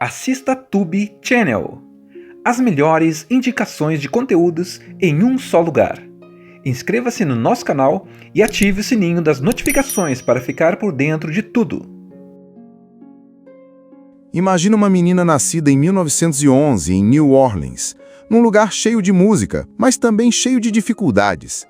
assista Tube Channel. As melhores indicações de conteúdos em um só lugar. Inscreva-se no nosso canal e ative o sininho das notificações para ficar por dentro de tudo. Imagina uma menina nascida em 1911 em New Orleans, num lugar cheio de música, mas também cheio de dificuldades.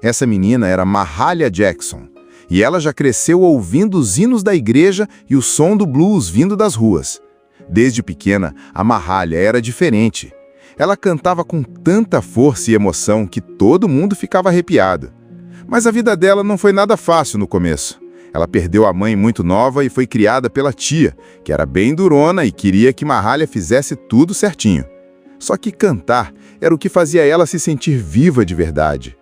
Essa menina era Mahalia Jackson, e ela já cresceu ouvindo os hinos da igreja e o som do blues vindo das ruas. Desde pequena, a Mahalia era diferente. Ela cantava com tanta força e emoção que todo mundo ficava arrepiado. Mas a vida dela não foi nada fácil no começo. Ela perdeu a mãe muito nova e foi criada pela tia, que era bem durona e queria que Mahalia fizesse tudo certinho. Só que cantar era o que fazia ela se sentir viva de verdade.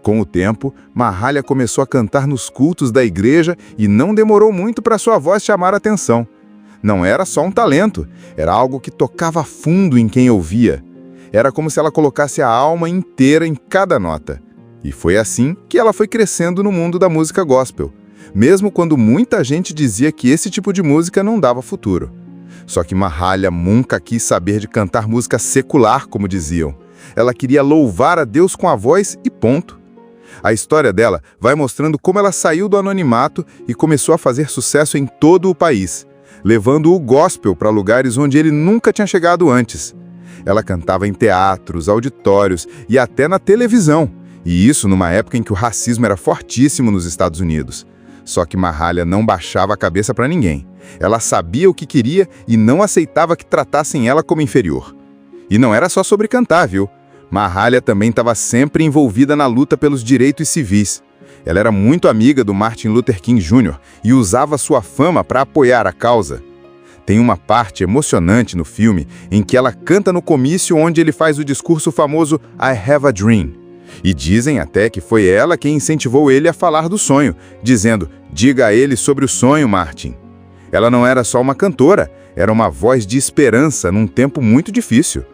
Com o tempo, Mahalia começou a cantar nos cultos da igreja e não demorou muito para sua voz chamar a atenção. Não era só um talento, era algo que tocava fundo em quem ouvia. Era como se ela colocasse a alma inteira em cada nota. E foi assim que ela foi crescendo no mundo da música gospel, mesmo quando muita gente dizia que esse tipo de música não dava futuro. Só que Mahalia nunca quis saber de cantar música secular, como diziam. Ela queria louvar a Deus com a voz e ponto. A história dela vai mostrando como ela saiu do anonimato e começou a fazer sucesso em todo o país, levando o gospel para lugares onde ele nunca tinha chegado antes. Ela cantava em teatros, auditórios e até na televisão, e isso numa época em que o racismo era fortíssimo nos Estados Unidos. Só que Mahalia não baixava a cabeça para ninguém. Ela sabia o que queria e não aceitava que tratassem ela como inferior. E não era só sobre cantar, viu? Mahalia também estava sempre envolvida na luta pelos direitos civis. Ela era muito amiga do Martin Luther King Jr. e usava sua fama para apoiar a causa. Tem uma parte emocionante no filme em que ela canta no comício onde ele faz o discurso famoso I Have a Dream. E dizem até que foi ela quem incentivou ele a falar do sonho, dizendo, diga a ele sobre o sonho, Martin. Ela não era só uma cantora, era uma voz de esperança num tempo muito difícil.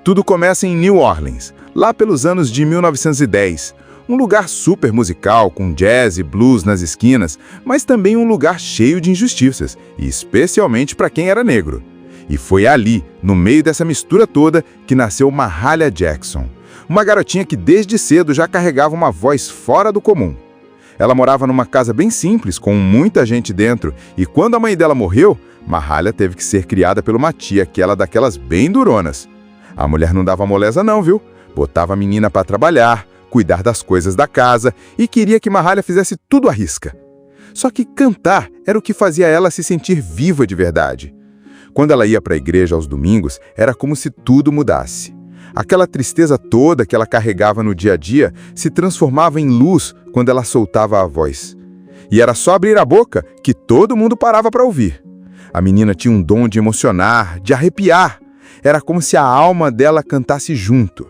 Tudo começa em New Orleans, lá pelos anos de 1910. Um lugar super musical, com jazz e blues nas esquinas, mas também um lugar cheio de injustiças, e especialmente para quem era negro. E foi ali, no meio dessa mistura toda, que nasceu Mahalia Jackson. Uma garotinha que desde cedo já carregava uma voz fora do comum. Ela morava numa casa bem simples, com muita gente dentro, e quando a mãe dela morreu, Mahalia teve que ser criada por uma tia, que era daquelas bem duronas. A mulher não dava moleza não, viu? Botava a menina para trabalhar, cuidar das coisas da casa e queria que Mahalia fizesse tudo à risca. Só que cantar era o que fazia ela se sentir viva de verdade. Quando ela ia para a igreja aos domingos, era como se tudo mudasse. Aquela tristeza toda que ela carregava no dia a dia se transformava em luz quando ela soltava a voz. E era só abrir a boca que todo mundo parava para ouvir. A menina tinha um dom de emocionar, de arrepiar. Era como se a alma dela cantasse junto.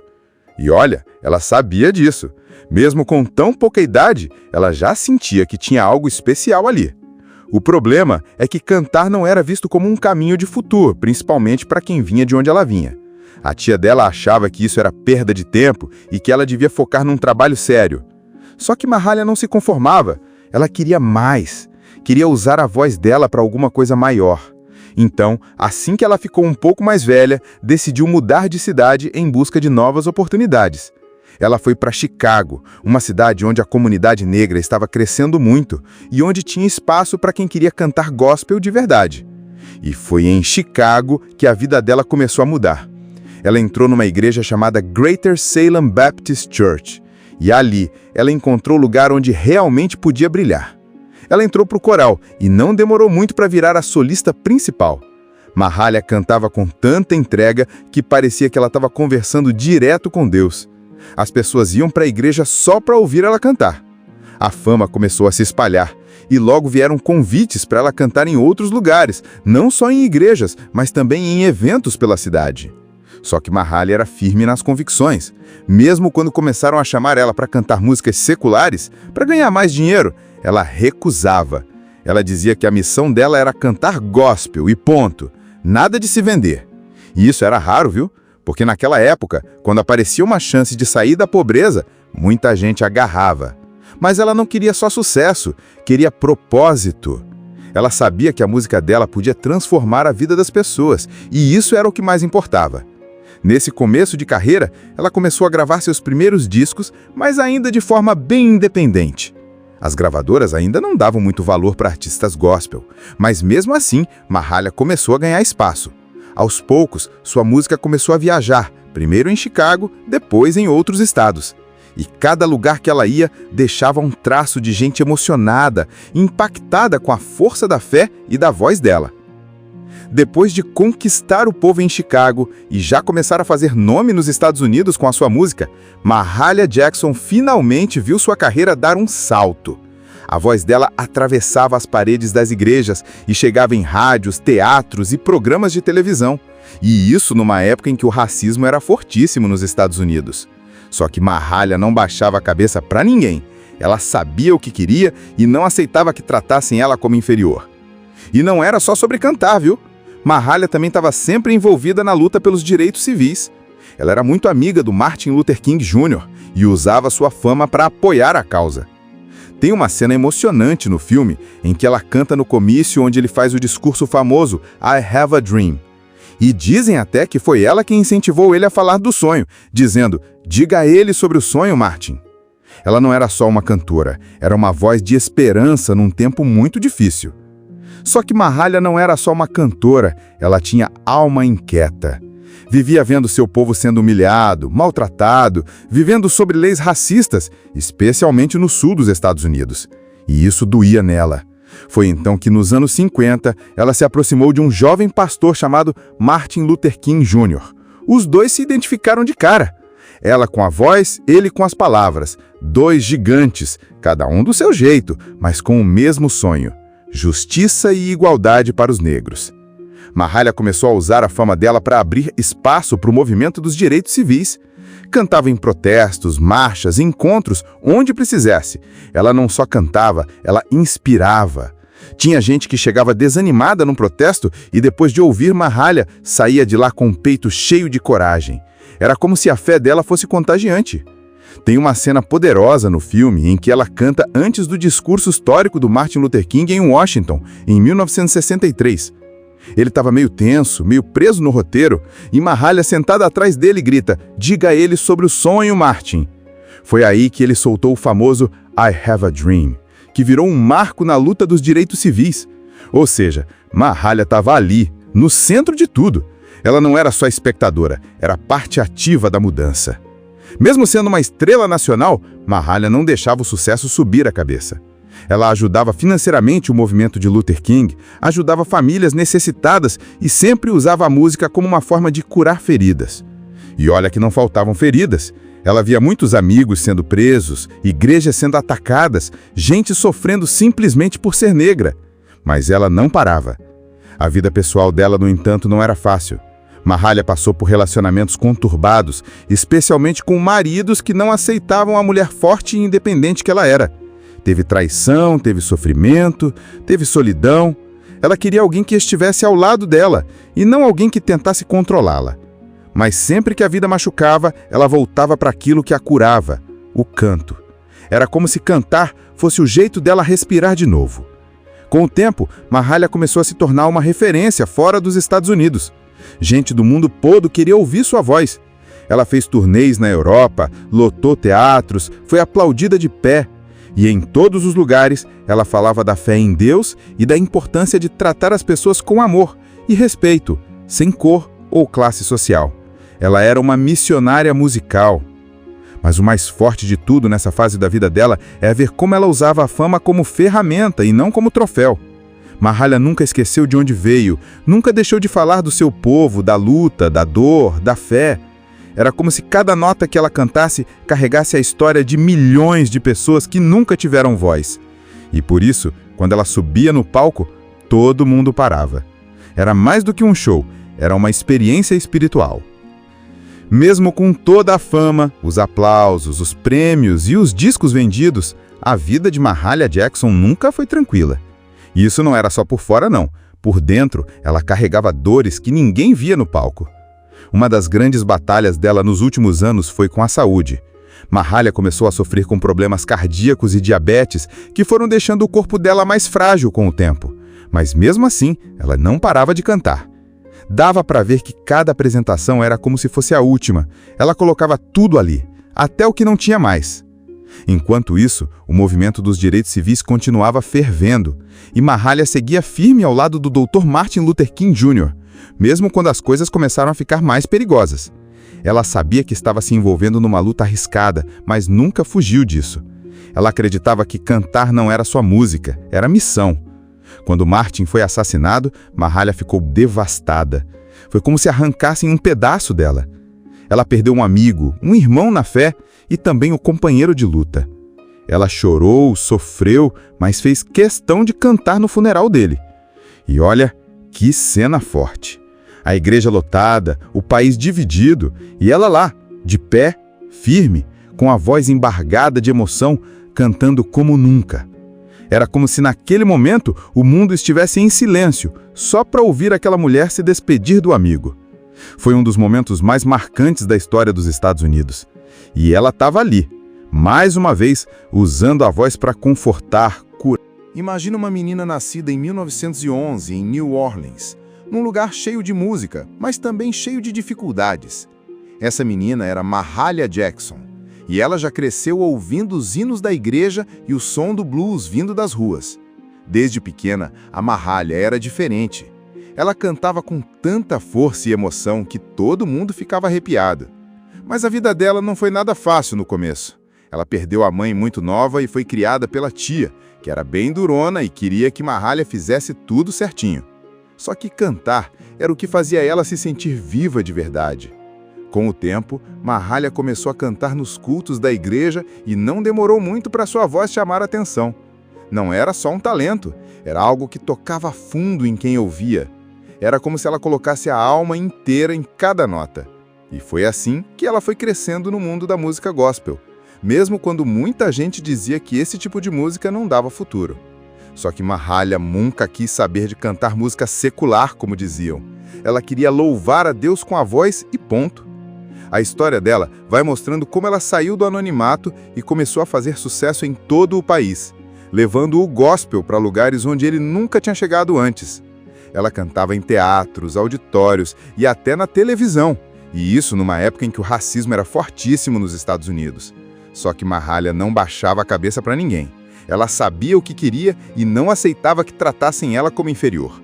E olha, ela sabia disso. Mesmo com tão pouca idade, ela já sentia que tinha algo especial ali. O problema é que cantar não era visto como um caminho de futuro, principalmente para quem vinha de onde ela vinha. A tia dela achava que isso era perda de tempo e que ela devia focar num trabalho sério. Só que Mahalia não se conformava. Ela queria mais. Queria usar a voz dela para alguma coisa maior. Então, assim que ela ficou um pouco mais velha, decidiu mudar de cidade em busca de novas oportunidades. Ela foi para Chicago, uma cidade onde a comunidade negra estava crescendo muito e onde tinha espaço para quem queria cantar gospel de verdade. E foi em Chicago que a vida dela começou a mudar. Ela entrou numa igreja chamada Greater Salem Baptist Church, e ali ela encontrou o lugar onde realmente podia brilhar. Ela entrou para o coral e não demorou muito para virar a solista principal. Mahalia cantava com tanta entrega que parecia que ela estava conversando direto com Deus. As pessoas iam para a igreja só para ouvir ela cantar. A fama começou a se espalhar e logo vieram convites para ela cantar em outros lugares, não só em igrejas, mas também em eventos pela cidade. Só que Mahalia era firme nas convicções. Mesmo quando começaram a chamar ela para cantar músicas seculares, para ganhar mais dinheiro, ela recusava. Ela dizia que a missão dela era cantar gospel e ponto. Nada de se vender. E isso era raro, viu? Porque naquela época, quando aparecia uma chance de sair da pobreza, muita gente agarrava. Mas ela não queria só sucesso, queria propósito. Ela sabia que a música dela podia transformar a vida das pessoas, e isso era o que mais importava. Nesse começo de carreira, ela começou a gravar seus primeiros discos, mas ainda de forma bem independente. As gravadoras ainda não davam muito valor para artistas gospel, mas mesmo assim, Mahalia começou a ganhar espaço. Aos poucos, sua música começou a viajar, primeiro em Chicago, depois em outros estados. E cada lugar que ela ia deixava um traço de gente emocionada, impactada com a força da fé e da voz dela. Depois de conquistar o povo em Chicago e já começar a fazer nome nos Estados Unidos com a sua música, Mahalia Jackson finalmente viu sua carreira dar um salto. A voz dela atravessava as paredes das igrejas e chegava em rádios, teatros e programas de televisão. E isso numa época em que o racismo era fortíssimo nos Estados Unidos. Só que Mahalia não baixava a cabeça para ninguém. Ela sabia o que queria e não aceitava que tratassem ela como inferior. E não era só sobre cantar, viu? Mahalia também estava sempre envolvida na luta pelos direitos civis. Ela era muito amiga do Martin Luther King Jr. e usava sua fama para apoiar a causa. Tem uma cena emocionante no filme em que ela canta no comício onde ele faz o discurso famoso I Have a Dream. E dizem até que foi ela quem incentivou ele a falar do sonho, dizendo, diga a ele sobre o sonho, Martin. Ela não era só uma cantora, era uma voz de esperança num tempo muito difícil. Só que Mahalia não era só uma cantora, ela tinha alma inquieta. Vivia vendo seu povo sendo humilhado, maltratado, vivendo sob leis racistas, especialmente no sul dos Estados Unidos. E isso doía nela. Foi então que, nos anos 50, ela se aproximou de um jovem pastor chamado Martin Luther King Jr. Os dois se identificaram de cara. Ela com a voz, ele com as palavras. Dois gigantes, cada um do seu jeito, mas com o mesmo sonho. Justiça e igualdade para os negros. Mahalia começou a usar a fama dela para abrir espaço para o movimento dos direitos civis. Cantava em protestos, marchas, encontros, onde precisasse. Ela não só cantava, ela inspirava. Tinha gente que chegava desanimada num protesto e depois de ouvir Mahalia, saía de lá com o peito cheio de coragem. Era como se a fé dela fosse contagiante. Tem uma cena poderosa no filme em que ela canta antes do discurso histórico do Martin Luther King em Washington, em 1963. Ele estava meio tenso, meio preso no roteiro, e Mahalia, sentada atrás dele, grita, diga a ele sobre o sonho, Martin. Foi aí que ele soltou o famoso I Have a Dream, que virou um marco na luta dos direitos civis. Ou seja, Mahalia estava ali, no centro de tudo. Ela não era só espectadora, era parte ativa da mudança. Mesmo sendo uma estrela nacional, Mahalia não deixava o sucesso subir a cabeça. Ela ajudava financeiramente o movimento de Luther King, ajudava famílias necessitadas e sempre usava a música como uma forma de curar feridas. E olha que não faltavam feridas. Ela via muitos amigos sendo presos, igrejas sendo atacadas, gente sofrendo simplesmente por ser negra. Mas ela não parava. A vida pessoal dela, no entanto, não era fácil. Mahalia passou por relacionamentos conturbados, especialmente com maridos que não aceitavam a mulher forte e independente que ela era. Teve traição, teve sofrimento, teve solidão. Ela queria alguém que estivesse ao lado dela, e não alguém que tentasse controlá-la. Mas sempre que a vida machucava, ela voltava para aquilo que a curava, o canto. Era como se cantar fosse o jeito dela respirar de novo. Com o tempo, Mahalia começou a se tornar uma referência fora dos Estados Unidos. Gente do mundo todo queria ouvir sua voz. Ela fez turnês na Europa, lotou teatros, foi aplaudida de pé. E em todos os lugares, ela falava da fé em Deus e da importância de tratar as pessoas com amor e respeito, sem cor ou classe social. Ela era uma missionária musical. Mas o mais forte de tudo nessa fase da vida dela é ver como ela usava a fama como ferramenta e não como troféu. Mahalia nunca esqueceu de onde veio, nunca deixou de falar do seu povo, da luta, da dor, da fé. Era como se cada nota que ela cantasse carregasse a história de milhões de pessoas que nunca tiveram voz. E por isso, quando ela subia no palco, todo mundo parava. Era mais do que um show, era uma experiência espiritual. Mesmo com toda a fama, os aplausos, os prêmios e os discos vendidos, a vida de Mahalia Jackson nunca foi tranquila. E isso não era só por fora, não. Por dentro, ela carregava dores que ninguém via no palco. Uma das grandes batalhas dela nos últimos anos foi com a saúde. Mahalia começou a sofrer com problemas cardíacos e diabetes que foram deixando o corpo dela mais frágil com o tempo. Mas mesmo assim, ela não parava de cantar. Dava para ver que cada apresentação era como se fosse a última. Ela colocava tudo ali, até o que não tinha mais. Enquanto isso, o movimento dos direitos civis continuava fervendo, e Mahalia seguia firme ao lado do Dr. Martin Luther King Jr., mesmo quando as coisas começaram a ficar mais perigosas. Ela sabia que estava se envolvendo numa luta arriscada, mas nunca fugiu disso. Ela acreditava que cantar não era só música, era missão. Quando Martin foi assassinado, Mahalia ficou devastada. Foi como se arrancassem um pedaço dela. Ela perdeu um amigo, um irmão na fé e também o companheiro de luta. Ela chorou, sofreu, mas fez questão de cantar no funeral dele. E olha, que cena forte. A igreja lotada, o país dividido, e ela lá, de pé, firme, com a voz embargada de emoção, cantando como nunca. Era como se naquele momento o mundo estivesse em silêncio, só para ouvir aquela mulher se despedir do amigo. Foi um dos momentos mais marcantes da história dos Estados Unidos. E ela estava ali, mais uma vez, usando a voz para confortar, curar. Imagina uma menina nascida em 1911 em New Orleans, num lugar cheio de música, mas também cheio de dificuldades. Essa menina era Mahalia Jackson, e ela já cresceu ouvindo os hinos da igreja e o som do blues vindo das ruas. Desde pequena, a Mahalia era diferente. Ela cantava com tanta força e emoção que todo mundo ficava arrepiado. Mas a vida dela não foi nada fácil no começo. Ela perdeu a mãe muito nova e foi criada pela tia, que era bem durona e queria que Mahalia fizesse tudo certinho. Só que cantar era o que fazia ela se sentir viva de verdade. Com o tempo, Mahalia começou a cantar nos cultos da igreja e não demorou muito para sua voz chamar a atenção. Não era só um talento, era algo que tocava fundo em quem ouvia. Era como se ela colocasse a alma inteira em cada nota. E foi assim que ela foi crescendo no mundo da música gospel, mesmo quando muita gente dizia que esse tipo de música não dava futuro. Só que Mahalia nunca quis saber de cantar música secular, como diziam. Ela queria louvar a Deus com a voz e ponto. A história dela vai mostrando como ela saiu do anonimato e começou a fazer sucesso em todo o país, levando o gospel para lugares onde ele nunca tinha chegado antes. Ela cantava em teatros, auditórios e até na televisão, e isso numa época em que o racismo era fortíssimo nos Estados Unidos. Só que Mahalia não baixava a cabeça para ninguém. Ela sabia o que queria e não aceitava que tratassem ela como inferior.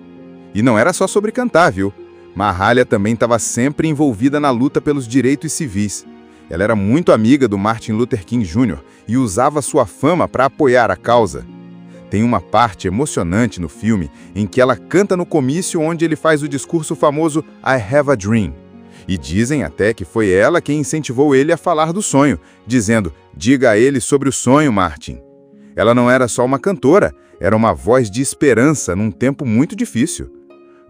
E não era só sobre cantar, viu? Mahalia também estava sempre envolvida na luta pelos direitos civis. Ela era muito amiga do Martin Luther King Jr. e usava sua fama para apoiar a causa. Tem uma parte emocionante no filme em que ela canta no comício onde ele faz o discurso famoso I Have a Dream. E dizem até que foi ela quem incentivou ele a falar do sonho, dizendo, diga a ele sobre o sonho, Martin. Ela não era só uma cantora, era uma voz de esperança num tempo muito difícil.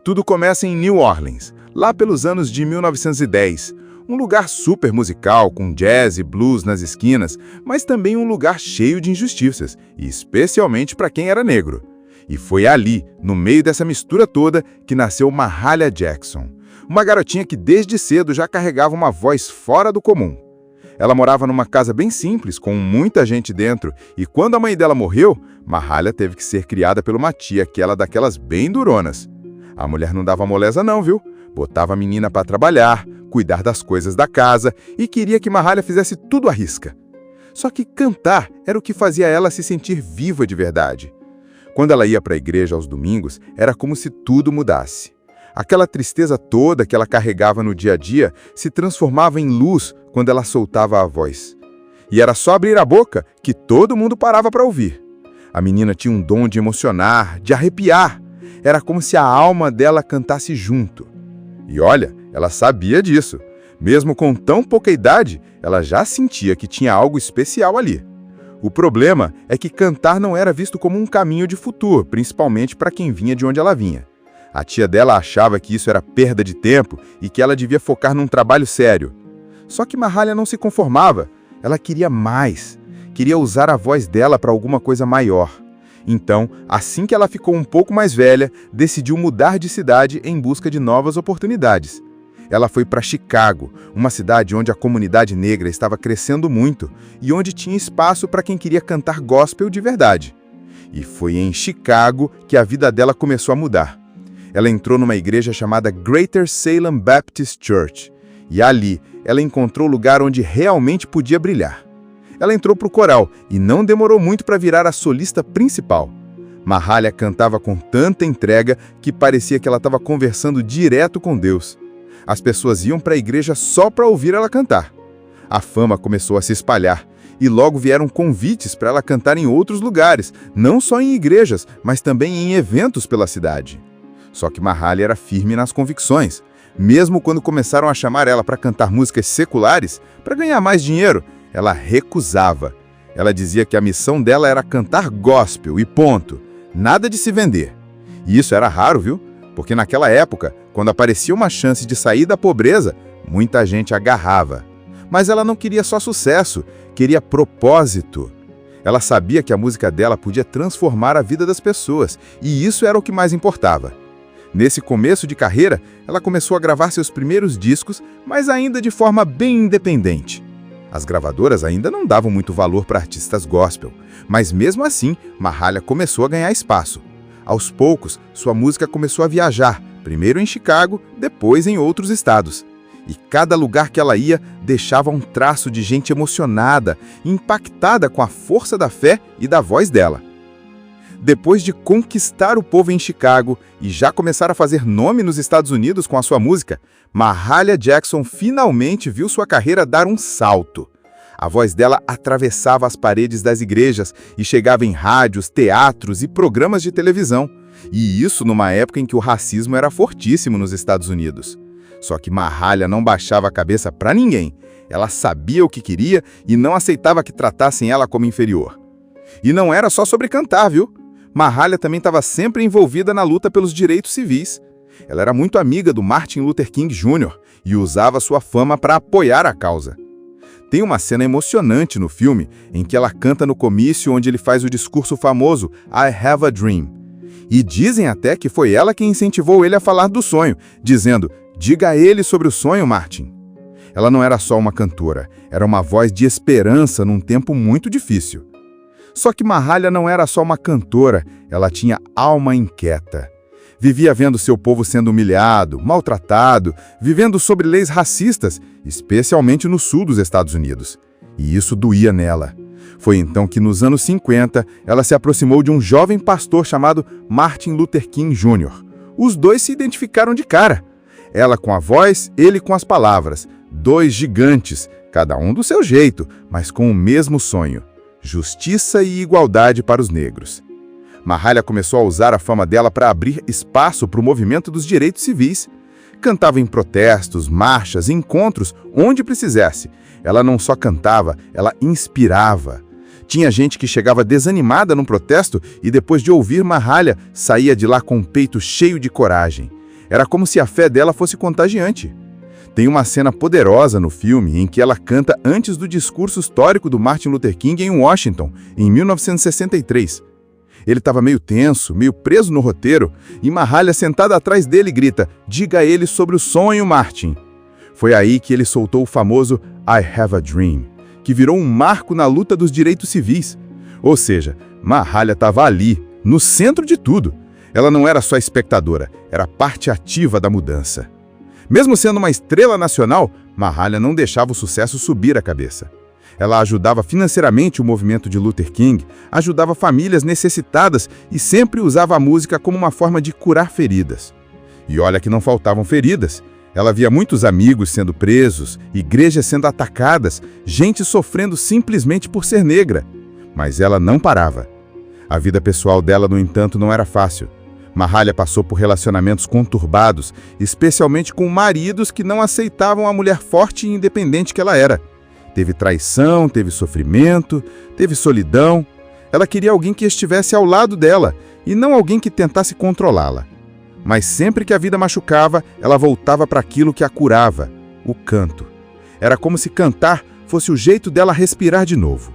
Tudo começa em New Orleans, lá pelos anos de 1910, um lugar super musical, com jazz e blues nas esquinas, mas também um lugar cheio de injustiças, e especialmente para quem era negro. E foi ali, no meio dessa mistura toda, que nasceu Mahalia Jackson, uma garotinha que desde cedo já carregava uma voz fora do comum. Ela morava numa casa bem simples, com muita gente dentro, e quando a mãe dela morreu, Mahalia teve que ser criada por uma tia, que era daquelas bem duronas. A mulher não dava moleza não, viu? Botava a menina para trabalhar, cuidar das coisas da casa e queria que Mahalia fizesse tudo à risca. Só que cantar era o que fazia ela se sentir viva de verdade. Quando ela ia para a igreja aos domingos, era como se tudo mudasse. Aquela tristeza toda que ela carregava no dia a dia se transformava em luz quando ela soltava a voz. E era só abrir a boca que todo mundo parava para ouvir. A menina tinha um dom de emocionar, de arrepiar. Era como se a alma dela cantasse junto. E olha, ela sabia disso. Mesmo com tão pouca idade, ela já sentia que tinha algo especial ali. O problema é que cantar não era visto como um caminho de futuro, principalmente para quem vinha de onde ela vinha. A tia dela achava que isso era perda de tempo e que ela devia focar num trabalho sério. Só que Mahalia não se conformava. Ela queria mais. Queria usar a voz dela para alguma coisa maior. Então, assim que ela ficou um pouco mais velha, decidiu mudar de cidade em busca de novas oportunidades. Ela foi para Chicago, uma cidade onde a comunidade negra estava crescendo muito e onde tinha espaço para quem queria cantar gospel de verdade. E foi em Chicago que a vida dela começou a mudar. Ela entrou numa igreja chamada Greater Salem Baptist Church. E ali, ela encontrou o lugar onde realmente podia brilhar. Ela entrou para o coral e não demorou muito para virar a solista principal. Mahalia cantava com tanta entrega que parecia que ela estava conversando direto com Deus. As pessoas iam para a igreja só para ouvir ela cantar. A fama começou a se espalhar e logo vieram convites para ela cantar em outros lugares, não só em igrejas, mas também em eventos pela cidade. Só que Mahalia era firme nas convicções. Mesmo quando começaram a chamar ela para cantar músicas seculares, para ganhar mais dinheiro, ela recusava. Ela dizia que a missão dela era cantar gospel e ponto. Nada de se vender. E isso era raro, viu? Porque naquela época, quando aparecia uma chance de sair da pobreza, muita gente agarrava. Mas ela não queria só sucesso, queria propósito. Ela sabia que a música dela podia transformar a vida das pessoas, e isso era o que mais importava. Nesse começo de carreira, ela começou a gravar seus primeiros discos, mas ainda de forma bem independente. As gravadoras ainda não davam muito valor para artistas gospel, mas mesmo assim, Mahalia começou a ganhar espaço. Aos poucos, sua música começou a viajar, primeiro em Chicago, depois em outros estados. E cada lugar que ela ia deixava um traço de gente emocionada, impactada com a força da fé e da voz dela. Depois de conquistar o povo em Chicago e já começar a fazer nome nos Estados Unidos com a sua música, Mahalia Jackson finalmente viu sua carreira dar um salto. A voz dela atravessava as paredes das igrejas e chegava em rádios, teatros e programas de televisão. E isso numa época em que o racismo era fortíssimo nos Estados Unidos. Só que Mahalia não baixava a cabeça para ninguém. Ela sabia o que queria e não aceitava que tratassem ela como inferior. E não era só sobre cantar, viu? Mahalia também estava sempre envolvida na luta pelos direitos civis. Ela era muito amiga do Martin Luther King Jr. e usava sua fama para apoiar a causa. Tem uma cena emocionante no filme em que ela canta no comício onde ele faz o discurso famoso I Have a Dream. E dizem até que foi ela quem incentivou ele a falar do sonho, dizendo, diga a ele sobre o sonho, Martin. Ela não era só uma cantora, era uma voz de esperança num tempo muito difícil. Só que Mahalia não era só uma cantora, ela tinha alma inquieta. Vivia vendo seu povo sendo humilhado, maltratado, vivendo sob leis racistas, especialmente no sul dos Estados Unidos. E isso doía nela. Foi então que, nos anos 50, ela se aproximou de um jovem pastor chamado Martin Luther King Jr. Os dois se identificaram de cara. Ela com a voz, ele com as palavras. Dois gigantes, cada um do seu jeito, mas com o mesmo sonho. Justiça e igualdade para os negros. Mahalia começou a usar a fama dela para abrir espaço para o movimento dos direitos civis. Cantava em protestos, marchas, encontros, onde precisasse. Ela não só cantava, ela inspirava. Tinha gente que chegava desanimada num protesto e depois de ouvir Mahalia, saía de lá com o peito cheio de coragem. Era como se a fé dela fosse contagiante. Tem uma cena poderosa no filme em que ela canta antes do discurso histórico do Martin Luther King em Washington, em 1963. Ele estava meio tenso, meio preso no roteiro, e Mahalia, sentada atrás dele, grita, diga a ele sobre o sonho, Martin. Foi aí que ele soltou o famoso I Have a Dream, que virou um marco na luta dos direitos civis. Ou seja, Mahalia estava ali, no centro de tudo. Ela não era só espectadora, era parte ativa da mudança. Mesmo sendo uma estrela nacional, Mahalia não deixava o sucesso subir a cabeça. Ela ajudava financeiramente o movimento de Luther King, ajudava famílias necessitadas e sempre usava a música como uma forma de curar feridas. E olha que não faltavam feridas. Ela via muitos amigos sendo presos, igrejas sendo atacadas, gente sofrendo simplesmente por ser negra. Mas ela não parava. A vida pessoal dela, no entanto, não era fácil. Mahalia passou por relacionamentos conturbados, especialmente com maridos que não aceitavam a mulher forte e independente que ela era. Teve traição, teve sofrimento, teve solidão. Ela queria alguém que estivesse ao lado dela e não alguém que tentasse controlá-la. Mas sempre que a vida machucava, ela voltava para aquilo que a curava, o canto. Era como se cantar fosse o jeito dela respirar de novo.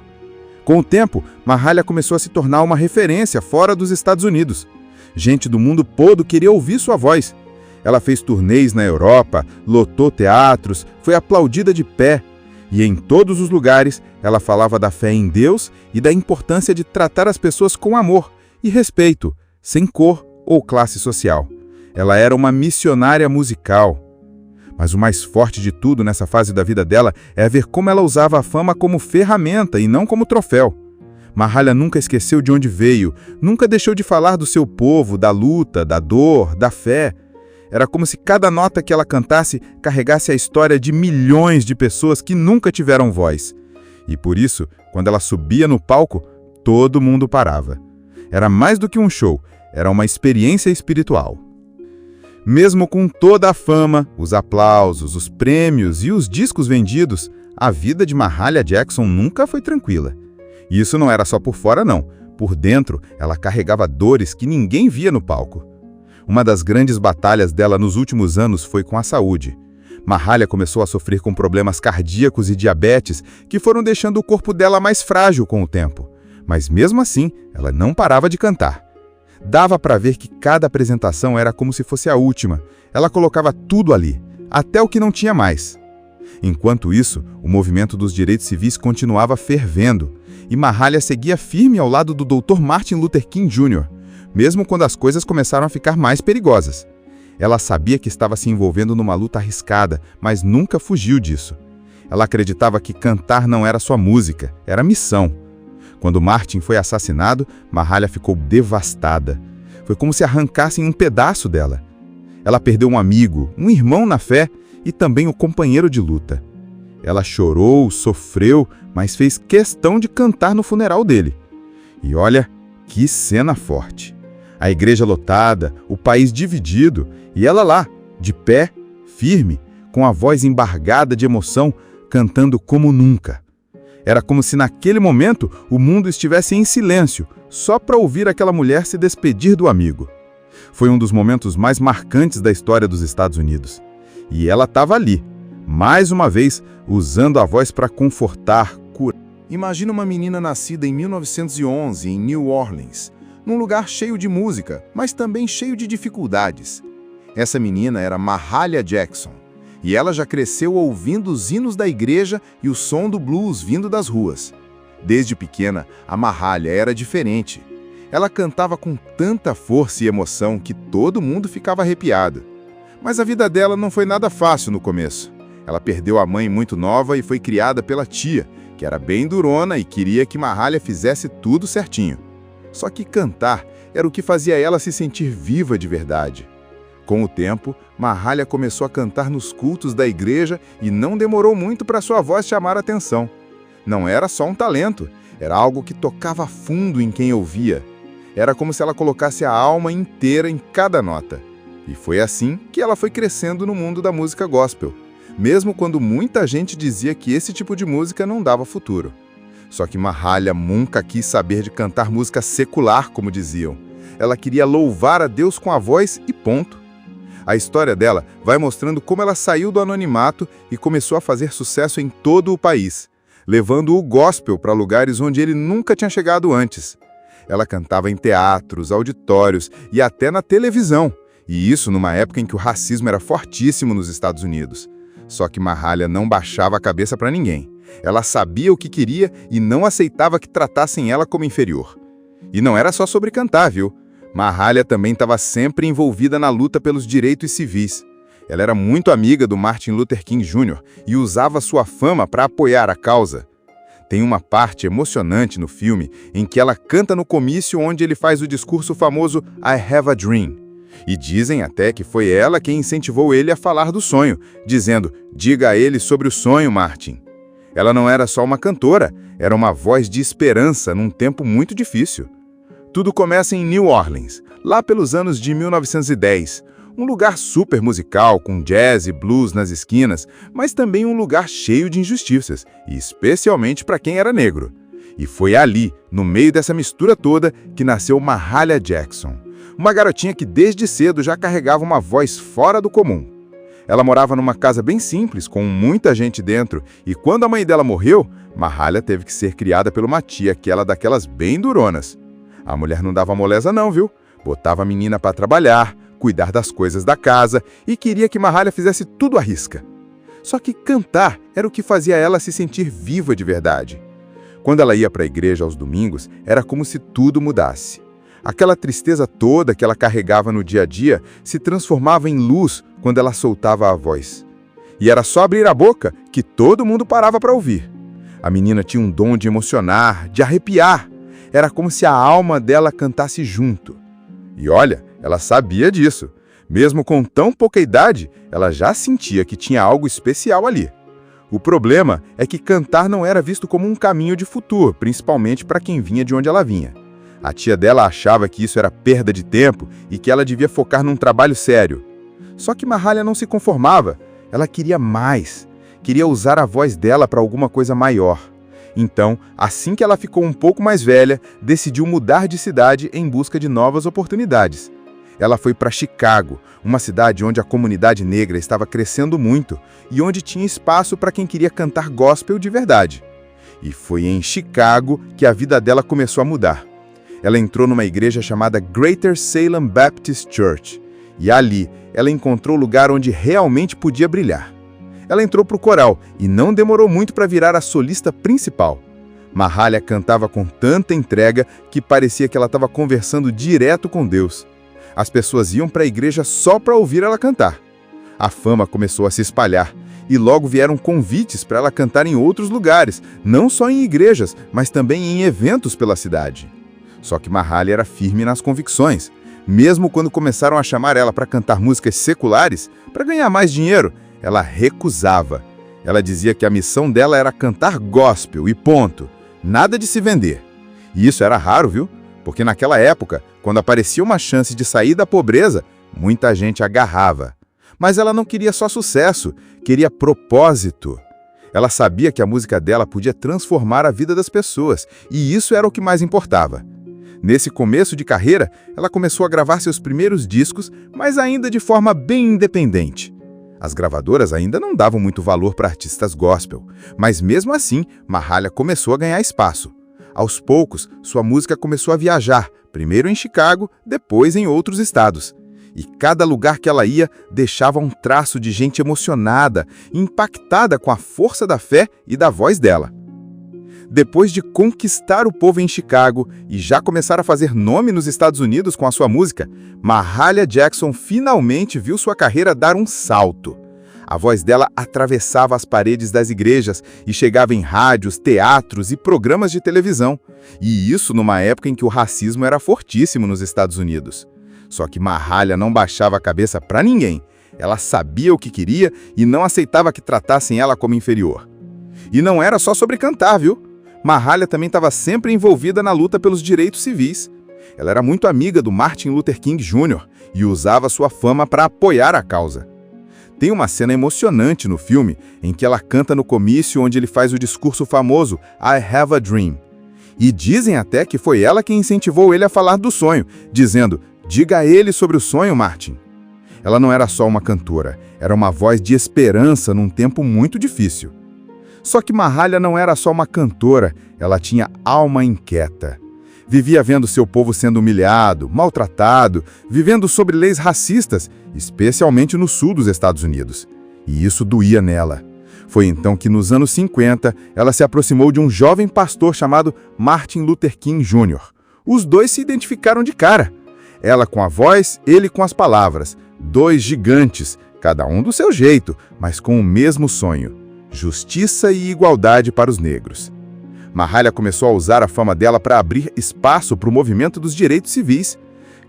Com o tempo, Mahalia começou a se tornar uma referência fora dos Estados Unidos. Gente do mundo todo queria ouvir sua voz. Ela fez turnês na Europa, lotou teatros, foi aplaudida de pé. E em todos os lugares, ela falava da fé em Deus e da importância de tratar as pessoas com amor, e respeito, sem cor ou classe social. Ela era uma missionária musical. Mas o mais forte de tudo nessa fase da vida dela é ver como ela usava a fama como ferramenta e não como troféu. Mahalia nunca esqueceu de onde veio, nunca deixou de falar do seu povo, da luta, da dor, da fé. Era como se cada nota que ela cantasse carregasse a história de milhões de pessoas que nunca tiveram voz. E por isso, quando ela subia no palco, todo mundo parava. Era mais do que um show, era uma experiência espiritual. Mesmo com toda a fama, os aplausos, os prêmios e os discos vendidos, a vida de Mahalia Jackson nunca foi tranquila. E isso não era só por fora, não. Por dentro, ela carregava dores que ninguém via no palco. Uma das grandes batalhas dela nos últimos anos foi com a saúde. Mahalia começou a sofrer com problemas cardíacos e diabetes que foram deixando o corpo dela mais frágil com o tempo. Mas mesmo assim, ela não parava de cantar. Dava para ver que cada apresentação era como se fosse a última. Ela colocava tudo ali, até o que não tinha mais. Enquanto isso, o movimento dos direitos civis continuava fervendo, e Mahalia seguia firme ao lado do Dr. Martin Luther King Jr., mesmo quando as coisas começaram a ficar mais perigosas. Ela sabia que estava se envolvendo numa luta arriscada, mas nunca fugiu disso. Ela acreditava que cantar não era só música, era missão. Quando Martin foi assassinado, Mahalia ficou devastada. Foi como se arrancassem um pedaço dela. Ela perdeu um amigo, um irmão na fé e também o companheiro de luta. Ela chorou, sofreu, mas fez questão de cantar no funeral dele. E olha, que cena forte! A igreja lotada, o país dividido, e ela lá, de pé, firme, com a voz embargada de emoção, cantando como nunca. Era como se naquele momento o mundo estivesse em silêncio, só para ouvir aquela mulher se despedir do amigo. Foi um dos momentos mais marcantes da história dos Estados Unidos. E ela estava ali, mais uma vez, usando a voz para confortar, curar. Imagina uma menina nascida em 1911 em New Orleans, num lugar cheio de música, mas também cheio de dificuldades. Essa menina era Mahalia Jackson, e ela já cresceu ouvindo os hinos da igreja e o som do blues vindo das ruas. Desde pequena, a Mahalia era diferente. Ela cantava com tanta força e emoção que todo mundo ficava arrepiado. Mas a vida dela não foi nada fácil no começo. Ela perdeu a mãe muito nova e foi criada pela tia, que era bem durona e queria que Mahalia fizesse tudo certinho. Só que cantar era o que fazia ela se sentir viva de verdade. Com o tempo, Mahalia começou a cantar nos cultos da igreja e não demorou muito para sua voz chamar a atenção. Não era só um talento, era algo que tocava fundo em quem ouvia. Era como se ela colocasse a alma inteira em cada nota. E foi assim que ela foi crescendo no mundo da música gospel, mesmo quando muita gente dizia que esse tipo de música não dava futuro. Só que Mahalia nunca quis saber de cantar música secular, como diziam. Ela queria louvar a Deus com a voz e ponto. A história dela vai mostrando como ela saiu do anonimato e começou a fazer sucesso em todo o país, levando o gospel para lugares onde ele nunca tinha chegado antes. Ela cantava em teatros, auditórios e até na televisão, e isso numa época em que o racismo era fortíssimo nos Estados Unidos. Só que Mahalia não baixava a cabeça para ninguém. Ela sabia o que queria e não aceitava que tratassem ela como inferior. E não era só sobre cantar, viu? Mahalia também estava sempre envolvida na luta pelos direitos civis. Ela era muito amiga do Martin Luther King Jr. e usava sua fama para apoiar a causa. Tem uma parte emocionante no filme em que ela canta no comício onde ele faz o discurso famoso I Have a Dream. E dizem até que foi ela quem incentivou ele a falar do sonho, dizendo, diga a ele sobre o sonho, Martin. Ela não era só uma cantora, era uma voz de esperança num tempo muito difícil. Tudo começa em New Orleans, lá pelos anos de 1910, um lugar super musical, com jazz e blues nas esquinas, mas também um lugar cheio de injustiças, e especialmente para quem era negro. E foi ali, no meio dessa mistura toda, que nasceu Mahalia Jackson, uma garotinha que desde cedo já carregava uma voz fora do comum. Ela morava numa casa bem simples, com muita gente dentro, e quando a mãe dela morreu, Mahalia teve que ser criada por uma tia que era daquelas bem duronas. A mulher não dava moleza não, viu? Botava a menina para trabalhar, cuidar das coisas da casa e queria que Mahalia fizesse tudo à risca. Só que cantar era o que fazia ela se sentir viva de verdade. Quando ela ia para a igreja aos domingos, era como se tudo mudasse. Aquela tristeza toda que ela carregava no dia a dia se transformava em luz quando ela soltava a voz. E era só abrir a boca que todo mundo parava para ouvir. A menina tinha um dom de emocionar, de arrepiar. Era como se a alma dela cantasse junto. E olha, ela sabia disso. Mesmo com tão pouca idade, ela já sentia que tinha algo especial ali. O problema é que cantar não era visto como um caminho de futuro, principalmente para quem vinha de onde ela vinha. A tia dela achava que isso era perda de tempo e que ela devia focar num trabalho sério. Só que Mahalia não se conformava. Ela queria mais. Queria usar a voz dela para alguma coisa maior. Então, assim que ela ficou um pouco mais velha, decidiu mudar de cidade em busca de novas oportunidades. Ela foi para Chicago, uma cidade onde a comunidade negra estava crescendo muito e onde tinha espaço para quem queria cantar gospel de verdade. E foi em Chicago que a vida dela começou a mudar. Ela entrou numa igreja chamada Greater Salem Baptist Church, e ali ela encontrou o lugar onde realmente podia brilhar. Ela entrou para o coral e não demorou muito para virar a solista principal. Mahalia cantava com tanta entrega que parecia que ela estava conversando direto com Deus. As pessoas iam para a igreja só para ouvir ela cantar. A fama começou a se espalhar e logo vieram convites para ela cantar em outros lugares, não só em igrejas, mas também em eventos pela cidade. Só que Mahalia era firme nas convicções. Mesmo quando começaram a chamar ela para cantar músicas seculares, para ganhar mais dinheiro, ela recusava. Ela dizia que a missão dela era cantar gospel e ponto. Nada de se vender. E isso era raro, viu? Porque naquela época, quando aparecia uma chance de sair da pobreza, muita gente agarrava. Mas ela não queria só sucesso, queria propósito. Ela sabia que a música dela podia transformar a vida das pessoas, e isso era o que mais importava. Nesse começo de carreira, ela começou a gravar seus primeiros discos, mas ainda de forma bem independente. As gravadoras ainda não davam muito valor para artistas gospel, mas mesmo assim, Mahalia começou a ganhar espaço. Aos poucos, sua música começou a viajar, primeiro em Chicago, depois em outros estados. E cada lugar que ela ia deixava um traço de gente emocionada, impactada com a força da fé e da voz dela. Depois de conquistar o povo em Chicago e já começar a fazer nome nos Estados Unidos com a sua música, Mahalia Jackson finalmente viu sua carreira dar um salto. A voz dela atravessava as paredes das igrejas e chegava em rádios, teatros e programas de televisão. E isso numa época em que o racismo era fortíssimo nos Estados Unidos. Só que Mahalia não baixava a cabeça para ninguém. Ela sabia o que queria e não aceitava que tratassem ela como inferior. E não era só sobre cantar, viu? Mahalia também estava sempre envolvida na luta pelos direitos civis. Ela era muito amiga do Martin Luther King Jr. e usava sua fama para apoiar a causa. Tem uma cena emocionante no filme em que ela canta no comício onde ele faz o discurso famoso I Have a Dream. E dizem até que foi ela quem incentivou ele a falar do sonho, dizendo, diga a ele sobre o sonho, Martin. Ela não era só uma cantora, era uma voz de esperança num tempo muito difícil. Só que Mahalia não era só uma cantora, ela tinha alma inquieta. Vivia vendo seu povo sendo humilhado, maltratado, vivendo sob leis racistas, especialmente no sul dos Estados Unidos. E isso doía nela. Foi então que, nos anos 50, ela se aproximou de um jovem pastor chamado Martin Luther King Jr. Os dois se identificaram de cara. Ela com a voz, ele com as palavras. Dois gigantes, cada um do seu jeito, mas com o mesmo sonho. Justiça e igualdade para os negros. Mahalia começou a usar a fama dela para abrir espaço para o movimento dos direitos civis.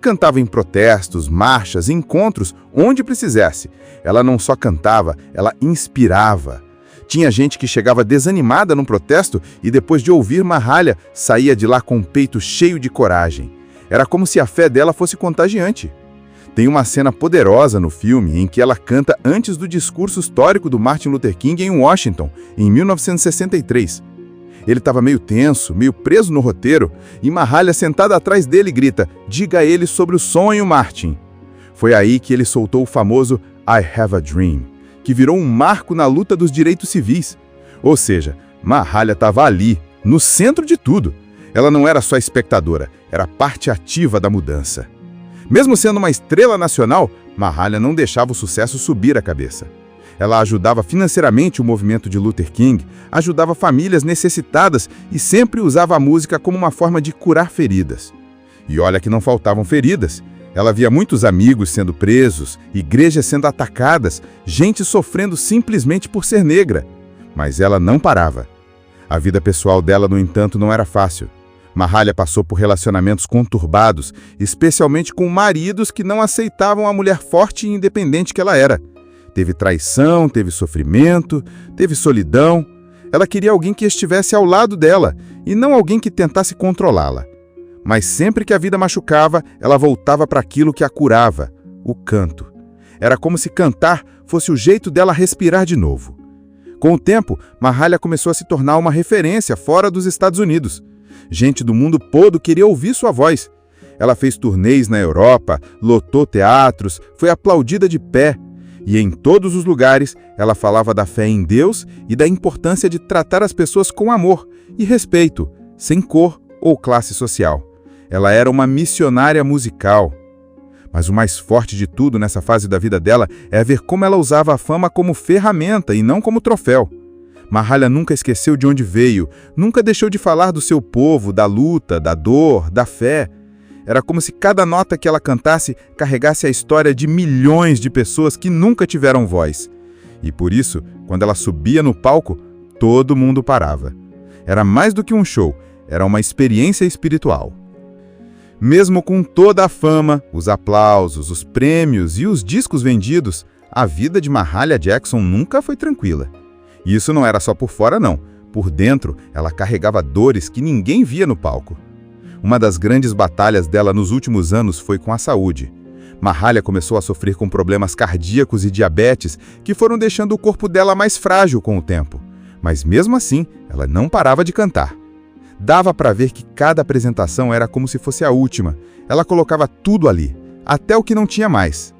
Cantava em protestos, marchas, encontros, onde precisasse. Ela não só cantava, ela inspirava. Tinha gente que chegava desanimada num protesto e depois de ouvir Mahalia, saía de lá com o peito cheio de coragem. Era como se a fé dela fosse contagiante. Tem uma cena poderosa no filme em que ela canta antes do discurso histórico do Martin Luther King em Washington, em 1963. Ele estava meio tenso, meio preso no roteiro, e Mahalia sentada atrás dele grita, diga a ele sobre o sonho, Martin. Foi aí que ele soltou o famoso I Have a Dream, que virou um marco na luta dos direitos civis. Ou seja, Mahalia estava ali, no centro de tudo. Ela não era só espectadora, era parte ativa da mudança. Mesmo sendo uma estrela nacional, Mahalia não deixava o sucesso subir a cabeça. Ela ajudava financeiramente o movimento de Luther King, ajudava famílias necessitadas e sempre usava a música como uma forma de curar feridas. E olha que não faltavam feridas. Ela via muitos amigos sendo presos, igrejas sendo atacadas, gente sofrendo simplesmente por ser negra. Mas ela não parava. A vida pessoal dela, no entanto, não era fácil. Mahalia passou por relacionamentos conturbados, especialmente com maridos que não aceitavam a mulher forte e independente que ela era. Teve traição, teve sofrimento, teve solidão. Ela queria alguém que estivesse ao lado dela e não alguém que tentasse controlá-la. Mas sempre que a vida machucava, ela voltava para aquilo que a curava, o canto. Era como se cantar fosse o jeito dela respirar de novo. Com o tempo, Mahalia começou a se tornar uma referência fora dos Estados Unidos. Gente do mundo todo queria ouvir sua voz. Ela fez turnês na Europa, lotou teatros, foi aplaudida de pé. E em todos os lugares, ela falava da fé em Deus e da importância de tratar as pessoas com amor e respeito, sem cor ou classe social. Ela era uma missionária musical. Mas o mais forte de tudo nessa fase da vida dela é ver como ela usava a fama como ferramenta e não como troféu. Mahalia nunca esqueceu de onde veio, nunca deixou de falar do seu povo, da luta, da dor, da fé. Era como se cada nota que ela cantasse carregasse a história de milhões de pessoas que nunca tiveram voz. E por isso, quando ela subia no palco, todo mundo parava. Era mais do que um show, era uma experiência espiritual. Mesmo com toda a fama, os aplausos, os prêmios e os discos vendidos, a vida de Mahalia Jackson nunca foi tranquila. E isso não era só por fora, não. Por dentro, ela carregava dores que ninguém via no palco. Uma das grandes batalhas dela nos últimos anos foi com a saúde. Mahalia começou a sofrer com problemas cardíacos e diabetes que foram deixando o corpo dela mais frágil com o tempo. Mas mesmo assim, ela não parava de cantar. Dava para ver que cada apresentação era como se fosse a última. Ela colocava tudo ali, até o que não tinha mais.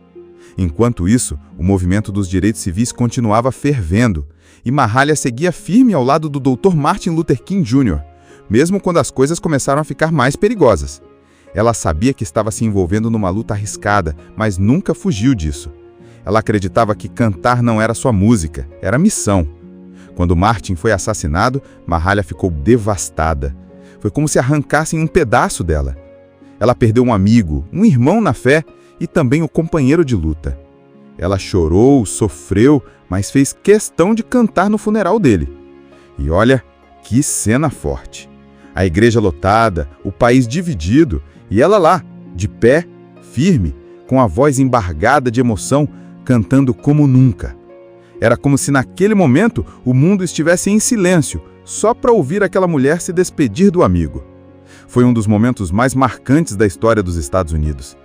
Enquanto isso, o movimento dos direitos civis continuava fervendo, e Mahalia seguia firme ao lado do Dr. Martin Luther King Jr., mesmo quando as coisas começaram a ficar mais perigosas. Ela sabia que estava se envolvendo numa luta arriscada, mas nunca fugiu disso. Ela acreditava que cantar não era só música, era missão. Quando Martin foi assassinado, Mahalia ficou devastada. Foi como se arrancassem um pedaço dela. Ela perdeu um amigo, um irmão na fé e também o companheiro de luta. Ela chorou, sofreu, mas fez questão de cantar no funeral dele. E olha, que cena forte. A igreja lotada, o país dividido, e ela lá, de pé, firme, com a voz embargada de emoção, cantando como nunca. Era como se naquele momento o mundo estivesse em silêncio, só para ouvir aquela mulher se despedir do amigo. Foi um dos momentos mais marcantes da história dos Estados Unidos.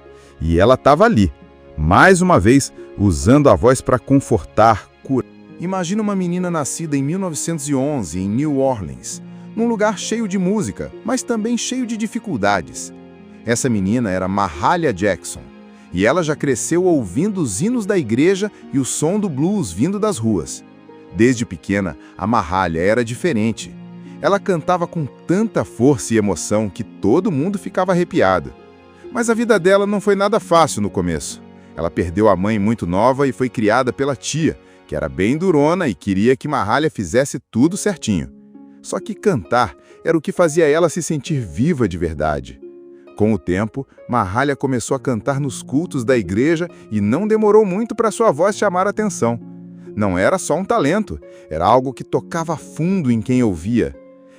E ela estava ali, mais uma vez, usando a voz para confortar, curar. Imagina uma menina nascida em 1911 em New Orleans, num lugar cheio de música, mas também cheio de dificuldades. Essa menina era Mahalia Jackson, e ela já cresceu ouvindo os hinos da igreja e o som do blues vindo das ruas. Desde pequena, a Mahalia era diferente. Ela cantava com tanta força e emoção que todo mundo ficava arrepiado. Mas a vida dela não foi nada fácil no começo. Ela perdeu a mãe muito nova e foi criada pela tia, que era bem durona e queria que Mahalia fizesse tudo certinho. Só que cantar era o que fazia ela se sentir viva de verdade. Com o tempo, Mahalia começou a cantar nos cultos da igreja e não demorou muito para sua voz chamar a atenção. Não era só um talento, era algo que tocava fundo em quem ouvia.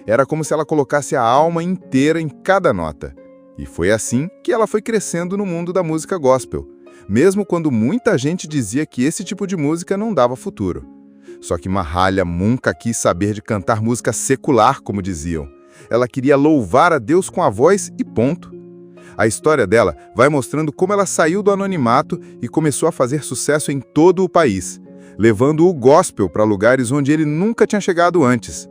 Era como se ela colocasse a alma inteira em cada nota. E foi assim que ela foi crescendo no mundo da música gospel, mesmo quando muita gente dizia que esse tipo de música não dava futuro. Só que Mahalia nunca quis saber de cantar música secular, como diziam. Ela queria louvar a Deus com a voz e ponto. A história dela vai mostrando como ela saiu do anonimato e começou a fazer sucesso em todo o país, levando o gospel para lugares onde ele nunca tinha chegado antes.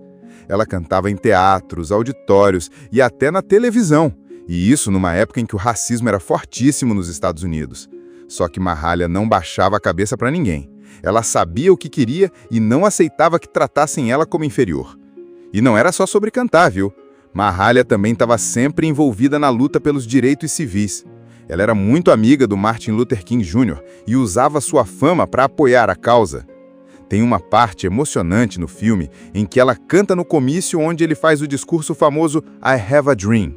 Ela cantava em teatros, auditórios e até na televisão, e isso numa época em que o racismo era fortíssimo nos Estados Unidos. Só que Mahalia não baixava a cabeça para ninguém. Ela sabia o que queria e não aceitava que tratassem ela como inferior. E não era só sobre cantar, viu? Mahalia também estava sempre envolvida na luta pelos direitos civis. Ela era muito amiga do Martin Luther King Jr. e usava sua fama para apoiar a causa. Tem uma parte emocionante no filme em que ela canta no comício onde ele faz o discurso famoso I Have a Dream.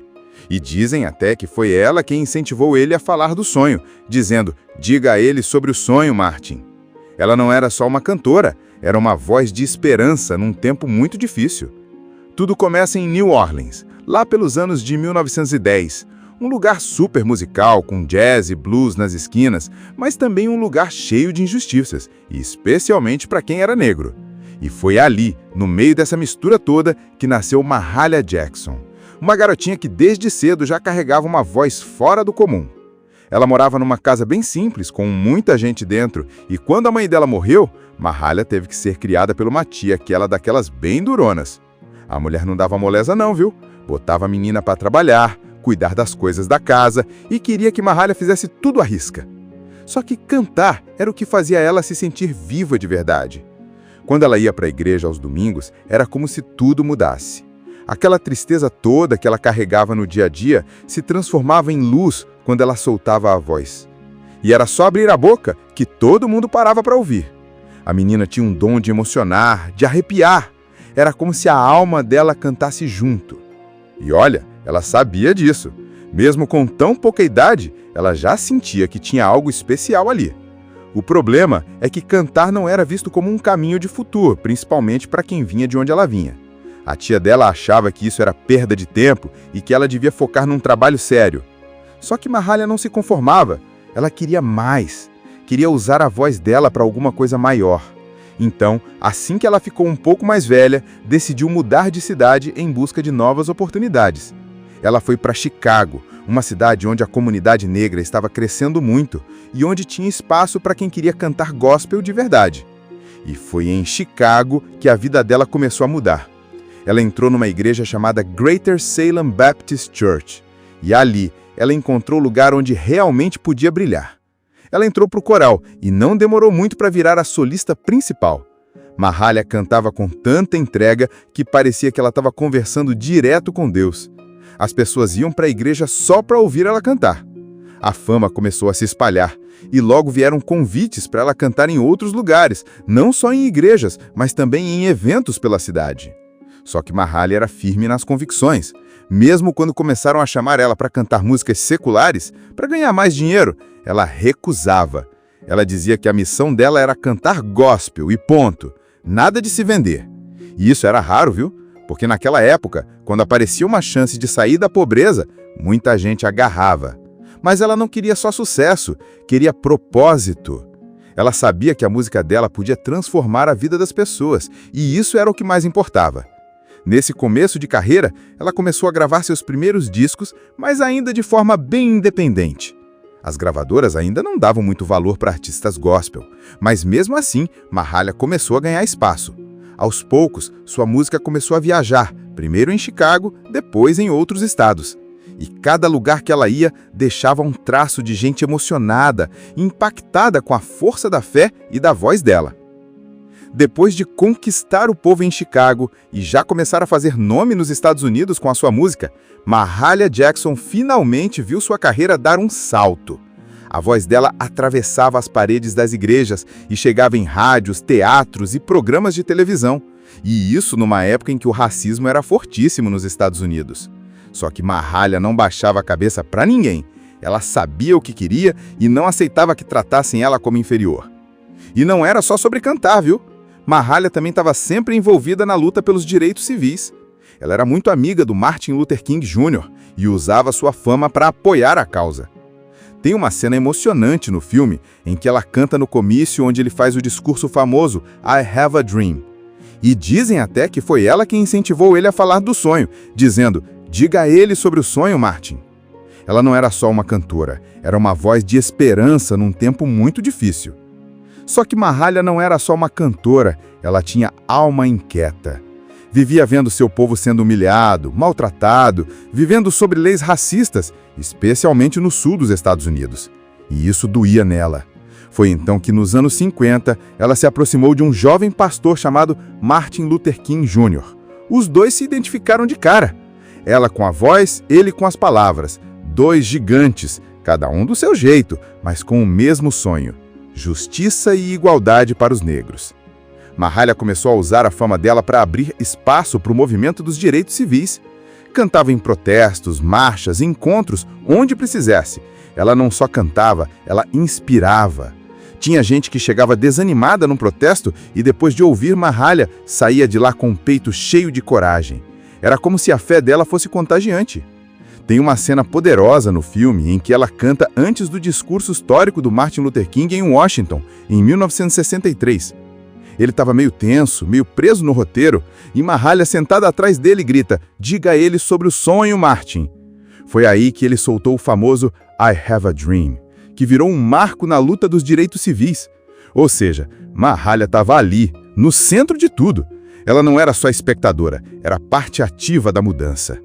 E dizem até que foi ela quem incentivou ele a falar do sonho, dizendo: "Diga a ele sobre o sonho, Martin." Ela não era só uma cantora, era uma voz de esperança num tempo muito difícil. Tudo começa em New Orleans, lá pelos anos de 1910. Um lugar super musical, com jazz e blues nas esquinas, mas também um lugar cheio de injustiças, e especialmente para quem era negro. E foi ali, no meio dessa mistura toda, que nasceu Mahalia Jackson. Uma garotinha que desde cedo já carregava uma voz fora do comum. Ela morava numa casa bem simples, com muita gente dentro, e quando a mãe dela morreu, Mahalia teve que ser criada por uma tia que era daquelas bem duronas. A mulher não dava moleza não, viu? Botava a menina para trabalhar, cuidar das coisas da casa e queria que Mahalia fizesse tudo à risca. Só que cantar era o que fazia ela se sentir viva de verdade. Quando ela ia para a igreja aos domingos, era como se tudo mudasse. Aquela tristeza toda que ela carregava no dia a dia se transformava em luz quando ela soltava a voz. E era só abrir a boca que todo mundo parava para ouvir. A menina tinha um dom de emocionar, de arrepiar. Era como se a alma dela cantasse junto. E olha, ela sabia disso. Mesmo com tão pouca idade, ela já sentia que tinha algo especial ali. O problema é que cantar não era visto como um caminho de futuro, principalmente para quem vinha de onde ela vinha. A tia dela achava que isso era perda de tempo e que ela devia focar num trabalho sério. Só que Mahalia não se conformava. Ela queria mais. Queria usar a voz dela para alguma coisa maior. Então, assim que ela ficou um pouco mais velha, decidiu mudar de cidade em busca de novas oportunidades. Ela foi para Chicago, uma cidade onde a comunidade negra estava crescendo muito e onde tinha espaço para quem queria cantar gospel de verdade. E foi em Chicago que a vida dela começou a mudar. Ela entrou numa igreja chamada Greater Salem Baptist Church. E ali, ela encontrou o lugar onde realmente podia brilhar. Ela entrou para o coral e não demorou muito para virar a solista principal. Mahalia cantava com tanta entrega que parecia que ela estava conversando direto com Deus. As pessoas iam para a igreja só para ouvir ela cantar. A fama começou a se espalhar e logo vieram convites para ela cantar em outros lugares, não só em igrejas, mas também em eventos pela cidade. Só que Mahalia era firme nas convicções. Mesmo quando começaram a chamar ela para cantar músicas seculares, para ganhar mais dinheiro, ela recusava. Ela dizia que a missão dela era cantar gospel e ponto. Nada de se vender. E isso era raro, viu? Porque naquela época, quando aparecia uma chance de sair da pobreza, muita gente agarrava. Mas ela não queria só sucesso, queria propósito. Ela sabia que a música dela podia transformar a vida das pessoas, e isso era o que mais importava. Nesse começo de carreira, ela começou a gravar seus primeiros discos, mas ainda de forma bem independente. As gravadoras ainda não davam muito valor para artistas gospel, mas mesmo assim, Mahalia começou a ganhar espaço. Aos poucos, sua música começou a viajar, primeiro em Chicago, depois em outros estados. E cada lugar que ela ia deixava um traço de gente emocionada, impactada com a força da fé e da voz dela. Depois de conquistar o povo em Chicago e já começar a fazer nome nos Estados Unidos com a sua música, Mahalia Jackson finalmente viu sua carreira dar um salto. A voz dela atravessava as paredes das igrejas e chegava em rádios, teatros e programas de televisão. E isso numa época em que o racismo era fortíssimo nos Estados Unidos. Só que Mahalia não baixava a cabeça para ninguém. Ela sabia o que queria e não aceitava que tratassem ela como inferior. E não era só sobre cantar, viu? Mahalia também estava sempre envolvida na luta pelos direitos civis. Ela era muito amiga do Martin Luther King Jr. e usava sua fama para apoiar a causa. Tem uma cena emocionante no filme em que ela canta no comício onde ele faz o discurso famoso I Have a Dream. E dizem até que foi ela quem incentivou ele a falar do sonho, dizendo: "Diga a ele sobre o sonho, Martin." Ela não era só uma cantora, era uma voz de esperança num tempo muito difícil. Só que Mahalia não era só uma cantora, ela tinha alma inquieta. Vivia vendo seu povo sendo humilhado, maltratado, vivendo sob leis racistas, especialmente no sul dos Estados Unidos. E isso doía nela. Foi então que, nos anos 50, ela se aproximou de um jovem pastor chamado Martin Luther King Jr. Os dois se identificaram de cara. Ela com a voz, ele com as palavras. Dois gigantes, cada um do seu jeito, mas com o mesmo sonho: justiça e igualdade para os negros. Mahalia começou a usar a fama dela para abrir espaço para o movimento dos direitos civis. Cantava em protestos, marchas, encontros, onde precisasse. Ela não só cantava, ela inspirava. Tinha gente que chegava desanimada num protesto e depois de ouvir Mahalia, saía de lá com o peito cheio de coragem. Era como se a fé dela fosse contagiante. Tem uma cena poderosa no filme em que ela canta antes do discurso histórico do Martin Luther King em Washington, em 1963. Ele estava meio tenso, meio preso no roteiro, e Mahalia, sentada atrás dele, grita: "Diga a ele sobre o sonho, Martin." Foi aí que ele soltou o famoso "I have a dream", que virou um marco na luta dos direitos civis. Ou seja, Mahalia estava ali, no centro de tudo. Ela não era só espectadora, era parte ativa da mudança.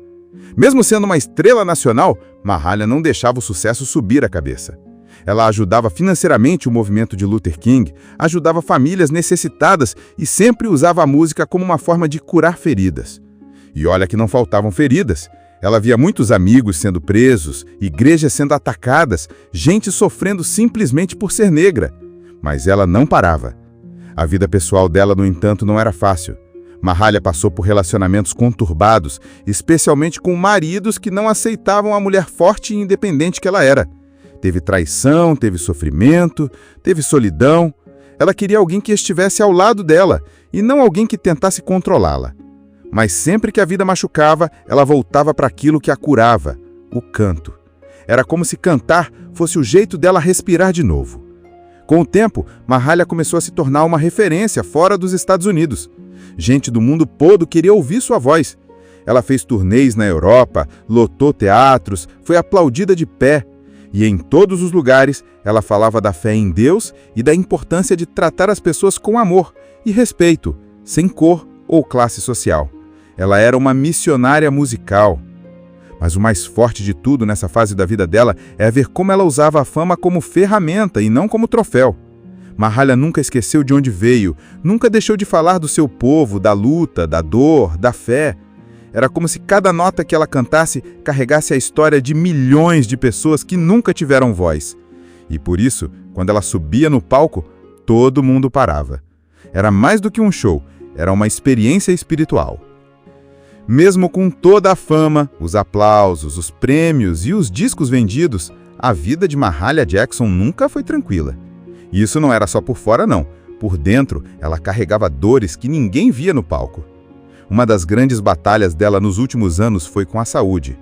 Mesmo sendo uma estrela nacional, Mahalia não deixava o sucesso subir a cabeça. Ela ajudava financeiramente o movimento de Luther King, ajudava famílias necessitadas e sempre usava a música como uma forma de curar feridas. E olha que não faltavam feridas. Ela via muitos amigos sendo presos, igrejas sendo atacadas, gente sofrendo simplesmente por ser negra. Mas ela não parava. A vida pessoal dela, no entanto, não era fácil. Mahalia passou por relacionamentos conturbados, especialmente com maridos que não aceitavam a mulher forte e independente que ela era. Teve traição, teve sofrimento, teve solidão. Ela queria alguém que estivesse ao lado dela e não alguém que tentasse controlá-la. Mas sempre que a vida machucava, ela voltava para aquilo que a curava, o canto. Era como se cantar fosse o jeito dela respirar de novo. Com o tempo, Mahalia começou a se tornar uma referência fora dos Estados Unidos. Gente do mundo todo queria ouvir sua voz. Ela fez turnês na Europa, lotou teatros, foi aplaudida de pé. E em todos os lugares, ela falava da fé em Deus e da importância de tratar as pessoas com amor e respeito, sem cor ou classe social. Ela era uma missionária musical. Mas o mais forte de tudo nessa fase da vida dela é ver como ela usava a fama como ferramenta e não como troféu. Mahalia nunca esqueceu de onde veio, nunca deixou de falar do seu povo, da luta, da dor, da fé. Era como se cada nota que ela cantasse carregasse a história de milhões de pessoas que nunca tiveram voz. E por isso, quando ela subia no palco, todo mundo parava. Era mais do que um show, era uma experiência espiritual. Mesmo com toda a fama, os aplausos, os prêmios e os discos vendidos, a vida de Mahalia Jackson nunca foi tranquila. E isso não era só por fora, não. Por dentro, ela carregava dores que ninguém via no palco. Uma das grandes batalhas dela nos últimos anos foi com a saúde.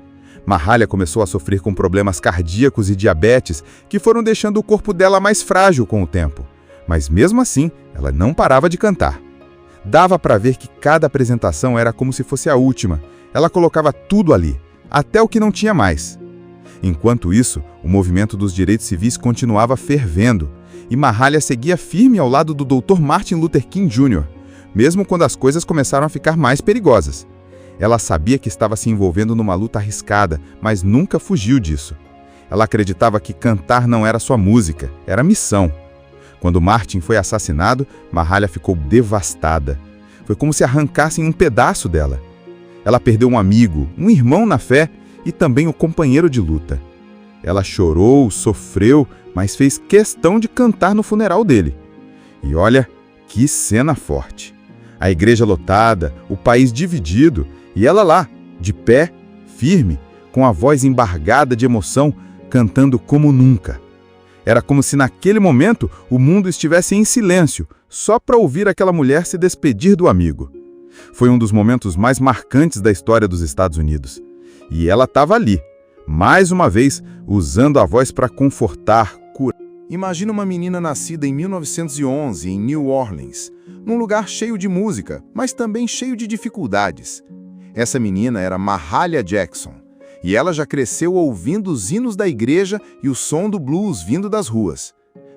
Mahalia começou a sofrer com problemas cardíacos e diabetes que foram deixando o corpo dela mais frágil com o tempo. Mas mesmo assim, ela não parava de cantar. Dava para ver que cada apresentação era como se fosse a última. Ela colocava tudo ali, até o que não tinha mais. Enquanto isso, o movimento dos direitos civis continuava fervendo, e Mahalia seguia firme ao lado do Dr. Martin Luther King Jr., mesmo quando as coisas começaram a ficar mais perigosas. Ela sabia que estava se envolvendo numa luta arriscada, mas nunca fugiu disso. Ela acreditava que cantar não era só música, era missão. Quando Martin foi assassinado, Mahalia ficou devastada. Foi como se arrancassem um pedaço dela. Ela perdeu um amigo, um irmão na fé e também o companheiro de luta. Ela chorou, sofreu, mas fez questão de cantar no funeral dele. E olha, que cena forte. A igreja lotada, o país dividido, e ela lá, de pé, firme, com a voz embargada de emoção, cantando como nunca. Era como se naquele momento o mundo estivesse em silêncio, só para ouvir aquela mulher se despedir do amigo. Foi um dos momentos mais marcantes da história dos Estados Unidos. E ela estava ali, mais uma vez, usando a voz para confortar, curar. Imagina uma menina nascida em 1911 em New Orleans, num lugar cheio de música, mas também cheio de dificuldades. Essa menina era Mahalia Jackson, e ela já cresceu ouvindo os hinos da igreja e o som do blues vindo das ruas.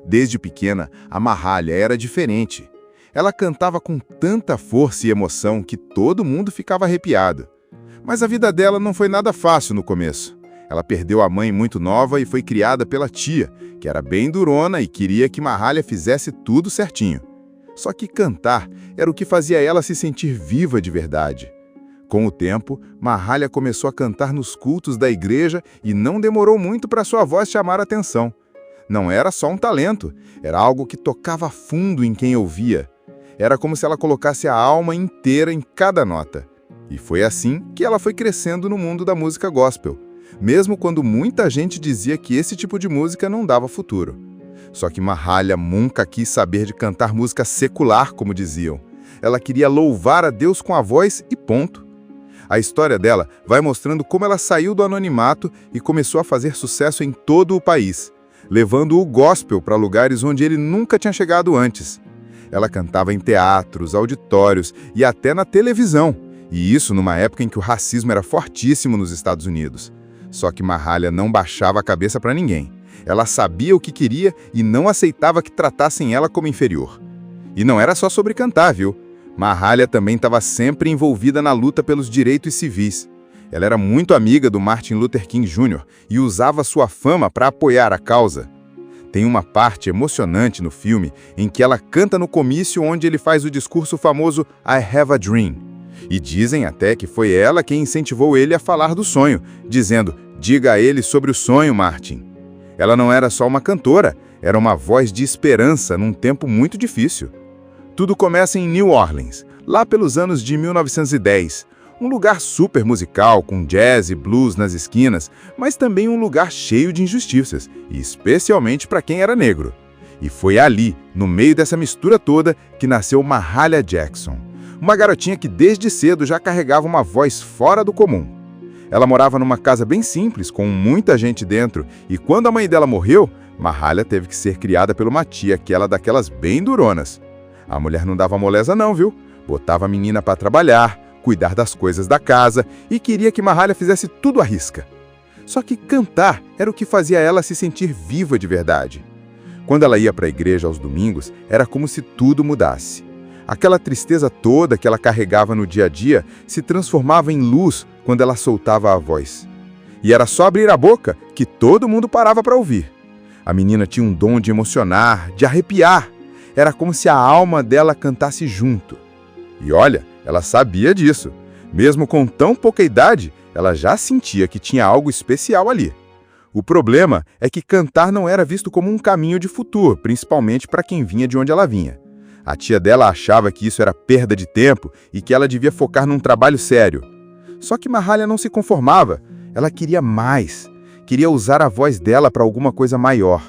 Desde pequena, a Mahalia era diferente. Ela cantava com tanta força e emoção que todo mundo ficava arrepiado. Mas a vida dela não foi nada fácil no começo. Ela perdeu a mãe muito nova e foi criada pela tia, que era bem durona e queria que Mahalia fizesse tudo certinho. Só que cantar era o que fazia ela se sentir viva de verdade. Com o tempo, Mahalia começou a cantar nos cultos da igreja e não demorou muito para sua voz chamar a atenção. Não era só um talento, era algo que tocava fundo em quem ouvia. Era como se ela colocasse a alma inteira em cada nota. E foi assim que ela foi crescendo no mundo da música gospel, mesmo quando muita gente dizia que esse tipo de música não dava futuro. Só que Mahalia nunca quis saber de cantar música secular, como diziam. Ela queria louvar a Deus com a voz e ponto. A história dela vai mostrando como ela saiu do anonimato e começou a fazer sucesso em todo o país, levando o gospel para lugares onde ele nunca tinha chegado antes. Ela cantava em teatros, auditórios e até na televisão, e isso numa época em que o racismo era fortíssimo nos Estados Unidos. Só que Mahalia não baixava a cabeça para ninguém. Ela sabia o que queria e não aceitava que tratassem ela como inferior. E não era só sobre cantar, viu? Mahalia também estava sempre envolvida na luta pelos direitos civis. Ela era muito amiga do Martin Luther King Jr. e usava sua fama para apoiar a causa. Tem uma parte emocionante no filme em que ela canta no comício onde ele faz o discurso famoso I Have a Dream. E dizem até que foi ela quem incentivou ele a falar do sonho, dizendo, diga a ele sobre o sonho, Martin. Ela não era só uma cantora, era uma voz de esperança num tempo muito difícil. Tudo começa em New Orleans, lá pelos anos de 1910. Um lugar super musical, com jazz e blues nas esquinas, mas também um lugar cheio de injustiças, e especialmente para quem era negro. E foi ali, no meio dessa mistura toda, que nasceu Mahalia Jackson. Uma garotinha que desde cedo já carregava uma voz fora do comum. Ela morava numa casa bem simples, com muita gente dentro, e quando a mãe dela morreu, Mahalia teve que ser criada por uma tia, que era daquelas bem duronas. A mulher não dava moleza não, viu? Botava a menina para trabalhar, cuidar das coisas da casa e queria que Mahalia fizesse tudo à risca. Só que cantar era o que fazia ela se sentir viva de verdade. Quando ela ia para a igreja aos domingos, era como se tudo mudasse. Aquela tristeza toda que ela carregava no dia a dia se transformava em luz quando ela soltava a voz. E era só abrir a boca que todo mundo parava para ouvir. A menina tinha um dom de emocionar, de arrepiar. Era como se a alma dela cantasse junto. E olha, ela sabia disso. Mesmo com tão pouca idade, ela já sentia que tinha algo especial ali. O problema é que cantar não era visto como um caminho de futuro, principalmente para quem vinha de onde ela vinha. A tia dela achava que isso era perda de tempo e que ela devia focar num trabalho sério. Só que Mahalia não se conformava. Ela queria mais. Queria usar a voz dela para alguma coisa maior.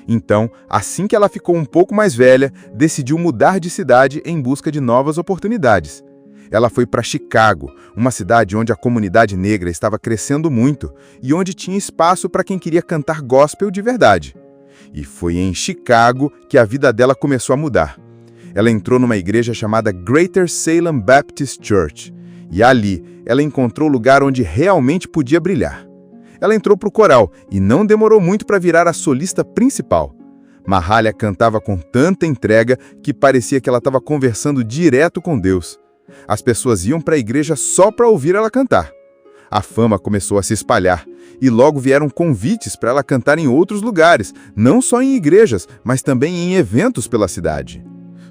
Então, assim que ela ficou um pouco mais velha, decidiu mudar de cidade em busca de novas oportunidades. Ela foi para Chicago, uma cidade onde a comunidade negra estava crescendo muito e onde tinha espaço para quem queria cantar gospel de verdade. E foi em Chicago que a vida dela começou a mudar. Ela entrou numa igreja chamada Greater Salem Baptist Church, e ali ela encontrou o lugar onde realmente podia brilhar. Ela entrou para o coral e não demorou muito para virar a solista principal. Mahalia cantava com tanta entrega que parecia que ela estava conversando direto com Deus. As pessoas iam para a igreja só para ouvir ela cantar. A fama começou a se espalhar e logo vieram convites para ela cantar em outros lugares, não só em igrejas, mas também em eventos pela cidade.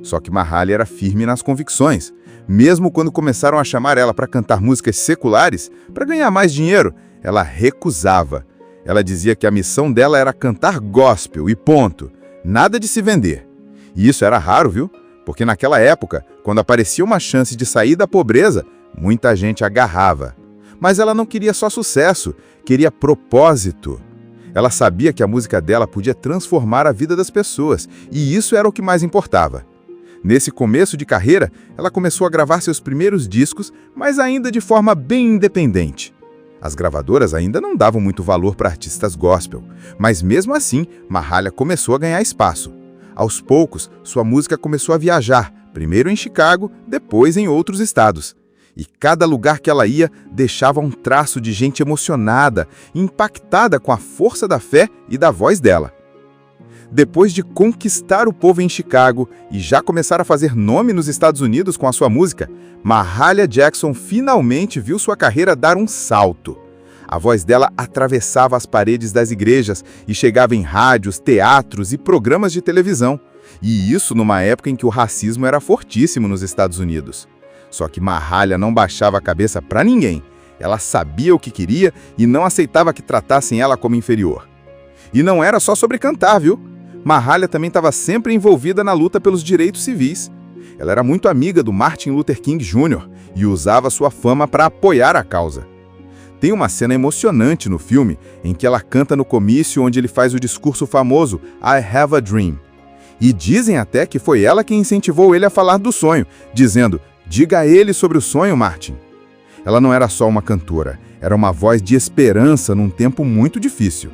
Só que Mahalia era firme nas convicções. Mesmo quando começaram a chamar ela para cantar músicas seculares, para ganhar mais dinheiro, ela recusava. Ela dizia que a missão dela era cantar gospel e ponto. Nada de se vender. E isso era raro, viu? Porque naquela época, quando aparecia uma chance de sair da pobreza, muita gente agarrava. Mas ela não queria só sucesso, queria propósito. Ela sabia que a música dela podia transformar a vida das pessoas, e isso era o que mais importava. Nesse começo de carreira, ela começou a gravar seus primeiros discos, mas ainda de forma bem independente. As gravadoras ainda não davam muito valor para artistas gospel, mas mesmo assim, Mahalia começou a ganhar espaço. Aos poucos, sua música começou a viajar, primeiro em Chicago, depois em outros estados. E cada lugar que ela ia deixava um traço de gente emocionada, impactada com a força da fé e da voz dela. Depois de conquistar o povo em Chicago e já começar a fazer nome nos Estados Unidos com a sua música, Mahalia Jackson finalmente viu sua carreira dar um salto. A voz dela atravessava as paredes das igrejas e chegava em rádios, teatros e programas de televisão. E isso numa época em que o racismo era fortíssimo nos Estados Unidos. Só que Mahalia não baixava a cabeça para ninguém. Ela sabia o que queria e não aceitava que tratassem ela como inferior. E não era só sobre cantar, viu? Mahalia também estava sempre envolvida na luta pelos direitos civis. Ela era muito amiga do Martin Luther King Jr. e usava sua fama para apoiar a causa. Tem uma cena emocionante no filme em que ela canta no comício onde ele faz o discurso famoso I Have a Dream. E dizem até que foi ela quem incentivou ele a falar do sonho, dizendo, diga a ele sobre o sonho, Martin. Ela não era só uma cantora, era uma voz de esperança num tempo muito difícil.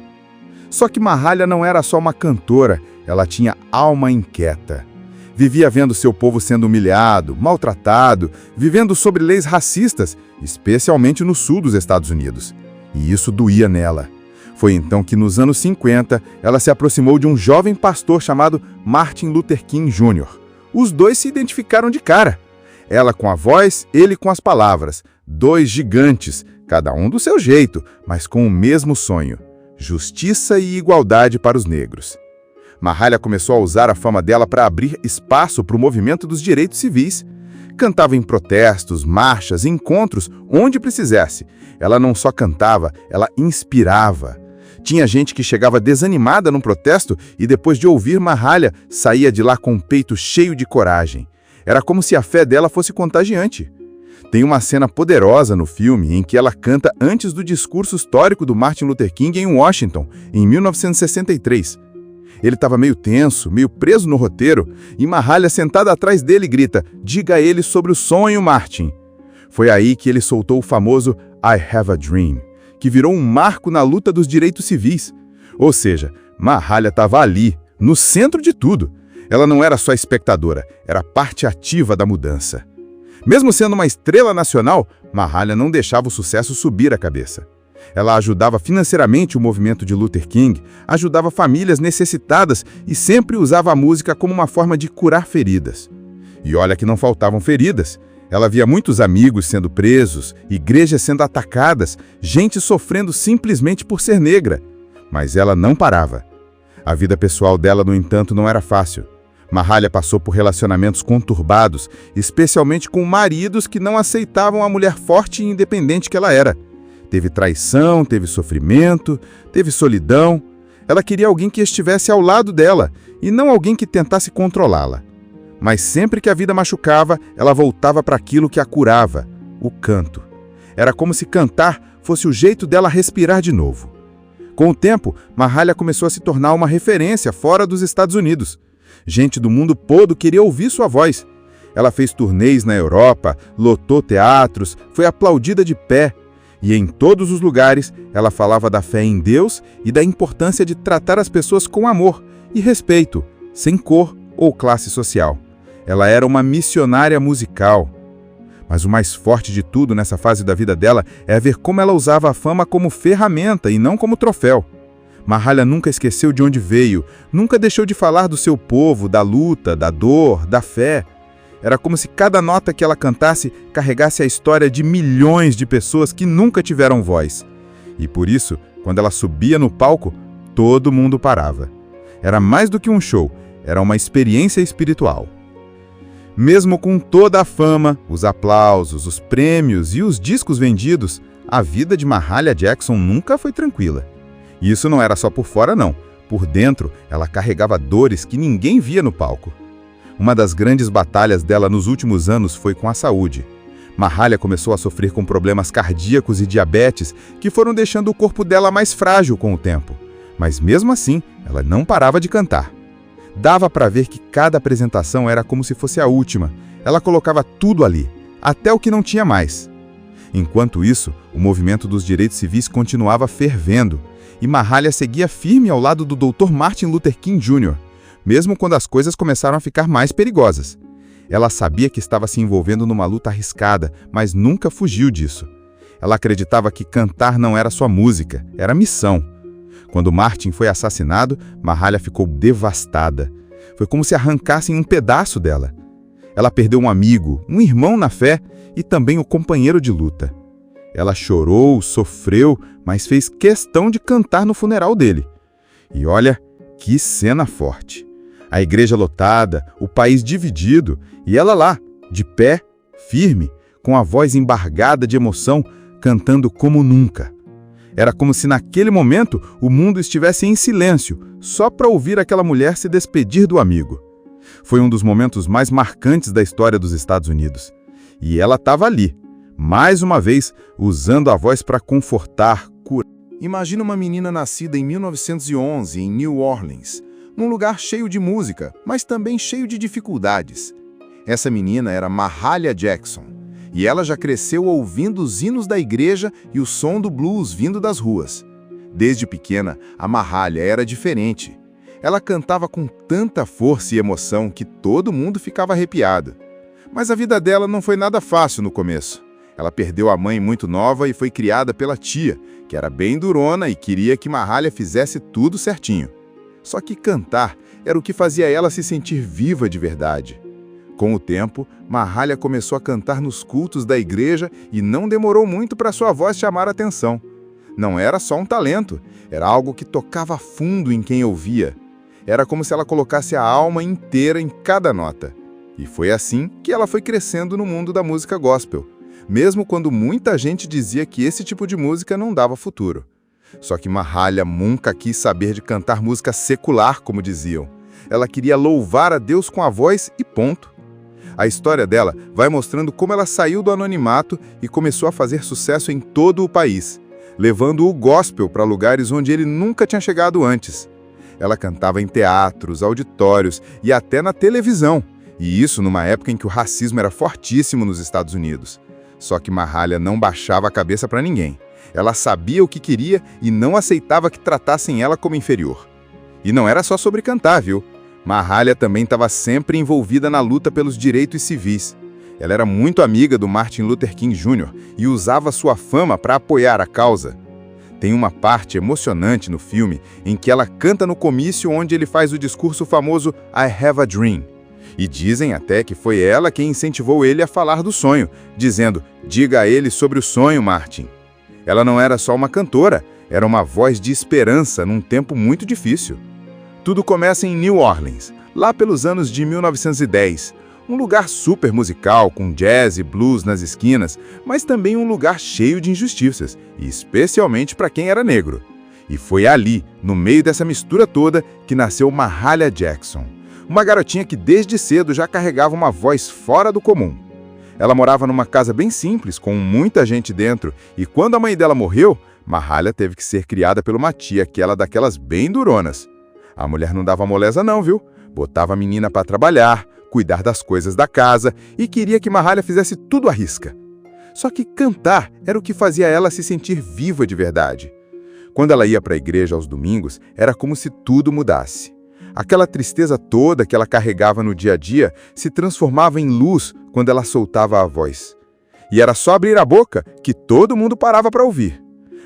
Só que Mahalia não era só uma cantora, ela tinha alma inquieta. Vivia vendo seu povo sendo humilhado, maltratado, vivendo sob leis racistas, especialmente no sul dos Estados Unidos. E isso doía nela. Foi então que, nos anos 50, ela se aproximou de um jovem pastor chamado Martin Luther King Jr. Os dois se identificaram de cara. Ela com a voz, ele com as palavras. Dois gigantes, cada um do seu jeito, mas com o mesmo sonho: justiça e igualdade para os negros. Mahalia começou a usar a fama dela para abrir espaço para o movimento dos direitos civis. Cantava em protestos, marchas, encontros, onde precisasse. Ela não só cantava, ela inspirava. Tinha gente que chegava desanimada num protesto e, depois de ouvir Mahalia, saía de lá com o peito cheio de coragem. Era como se a fé dela fosse contagiante. Tem uma cena poderosa no filme em que ela canta antes do discurso histórico do Martin Luther King em Washington, em 1963. Ele estava meio tenso, meio preso no roteiro, e Mahalia, sentada atrás dele, grita, diga a ele sobre o sonho, Martin. Foi aí que ele soltou o famoso I Have a Dream, que virou um marco na luta dos direitos civis. Ou seja, Mahalia estava ali, no centro de tudo. Ela não era só espectadora, era parte ativa da mudança. Mesmo sendo uma estrela nacional, Mahalia não deixava o sucesso subir a cabeça. Ela ajudava financeiramente o movimento de Luther King, ajudava famílias necessitadas e sempre usava a música como uma forma de curar feridas. E olha que não faltavam feridas. Ela via muitos amigos sendo presos, igrejas sendo atacadas, gente sofrendo simplesmente por ser negra. Mas ela não parava. A vida pessoal dela, no entanto, não era fácil. Mahalia passou por relacionamentos conturbados, especialmente com maridos que não aceitavam a mulher forte e independente que ela era. Teve traição, teve sofrimento, teve solidão. Ela queria alguém que estivesse ao lado dela, e não alguém que tentasse controlá-la. Mas sempre que a vida machucava, ela voltava para aquilo que a curava, o canto. Era como se cantar fosse o jeito dela respirar de novo. Com o tempo, Mahalia começou a se tornar uma referência fora dos Estados Unidos. Gente do mundo todo queria ouvir sua voz. Ela fez turnês na Europa, lotou teatros, foi aplaudida de pé. E em todos os lugares, ela falava da fé em Deus e da importância de tratar as pessoas com amor e respeito, sem cor ou classe social. Ela era uma missionária musical. Mas o mais forte de tudo nessa fase da vida dela é ver como ela usava a fama como ferramenta e não como troféu. Mahalia nunca esqueceu de onde veio, nunca deixou de falar do seu povo, da luta, da dor, da fé. Era como se cada nota que ela cantasse carregasse a história de milhões de pessoas que nunca tiveram voz. E por isso, quando ela subia no palco, todo mundo parava. Era mais do que um show, era uma experiência espiritual. Mesmo com toda a fama, os aplausos, os prêmios e os discos vendidos, a vida de Mahalia Jackson nunca foi tranquila. E isso não era só por fora, não. Por dentro, ela carregava dores que ninguém via no palco. Uma das grandes batalhas dela nos últimos anos foi com a saúde. Mahalia começou a sofrer com problemas cardíacos e diabetes que foram deixando o corpo dela mais frágil com o tempo. Mas mesmo assim, ela não parava de cantar. Dava para ver que cada apresentação era como se fosse a última. Ela colocava tudo ali, até o que não tinha mais. Enquanto isso, o movimento dos direitos civis continuava fervendo, e Mahalia seguia firme ao lado do Dr. Martin Luther King Jr., mesmo quando as coisas começaram a ficar mais perigosas. Ela sabia que estava se envolvendo numa luta arriscada, mas nunca fugiu disso. Ela acreditava que cantar não era só música, era missão. Quando Martin foi assassinado, Mahalia ficou devastada. Foi como se arrancassem um pedaço dela. Ela perdeu um amigo, um irmão na fé e também o companheiro de luta. Ela chorou, sofreu, mas fez questão de cantar no funeral dele. E olha, que cena forte! A igreja lotada, o país dividido, e ela lá, de pé, firme, com a voz embargada de emoção, cantando como nunca. Era como se naquele momento o mundo estivesse em silêncio, só para ouvir aquela mulher se despedir do amigo. Foi um dos momentos mais marcantes da história dos Estados Unidos. E ela estava ali, mais uma vez, usando a voz para confortar, curar. Imagina uma menina nascida em 1911 em New Orleans, num lugar cheio de música, mas também cheio de dificuldades. Essa menina era Mahalia Jackson, e ela já cresceu ouvindo os hinos da igreja e o som do blues vindo das ruas. Desde pequena, a Mahalia era diferente. Ela cantava com tanta força e emoção que todo mundo ficava arrepiado. Mas a vida dela não foi nada fácil no começo. Ela perdeu a mãe muito nova e foi criada pela tia, que era bem durona e queria que Mahalia fizesse tudo certinho. Só que cantar era o que fazia ela se sentir viva de verdade. Com o tempo, Mahalia começou a cantar nos cultos da igreja e não demorou muito para sua voz chamar a atenção. Não era só um talento, era algo que tocava fundo em quem ouvia. Era como se ela colocasse a alma inteira em cada nota. E foi assim que ela foi crescendo no mundo da música gospel, mesmo quando muita gente dizia que esse tipo de música não dava futuro. Só que Mahalia nunca quis saber de cantar música secular, como diziam. Ela queria louvar a Deus com a voz e ponto. A história dela vai mostrando como ela saiu do anonimato e começou a fazer sucesso em todo o país, levando o gospel para lugares onde ele nunca tinha chegado antes. Ela cantava em teatros, auditórios e até na televisão, e isso numa época em que o racismo era fortíssimo nos Estados Unidos. Só que Mahalia não baixava a cabeça para ninguém. Ela sabia o que queria e não aceitava que tratassem ela como inferior. E não era só sobre cantar, viu? Mahalia também estava sempre envolvida na luta pelos direitos civis. Ela era muito amiga do Martin Luther King Jr. e usava sua fama para apoiar a causa. Tem uma parte emocionante no filme em que ela canta no comício onde ele faz o discurso famoso I Have a Dream. E dizem até que foi ela quem incentivou ele a falar do sonho, dizendo, diga a ele sobre o sonho, Martin. Ela não era só uma cantora, era uma voz de esperança num tempo muito difícil. Tudo começa em New Orleans, lá pelos anos de 1910, um lugar super musical, com jazz e blues nas esquinas, mas também um lugar cheio de injustiças, e especialmente para quem era negro. E foi ali, no meio dessa mistura toda, que nasceu Mahalia Jackson, uma garotinha que desde cedo já carregava uma voz fora do comum. Ela morava numa casa bem simples, com muita gente dentro, e quando a mãe dela morreu, Mahalia teve que ser criada por uma tia, que era daquelas bem duronas. A mulher não dava moleza não, viu? Botava a menina para trabalhar, cuidar das coisas da casa e queria que Mahalia fizesse tudo à risca. Só que cantar era o que fazia ela se sentir viva de verdade. Quando ela ia para a igreja aos domingos, era como se tudo mudasse. Aquela tristeza toda que ela carregava no dia a dia se transformava em luz quando ela soltava a voz. E era só abrir a boca que todo mundo parava para ouvir.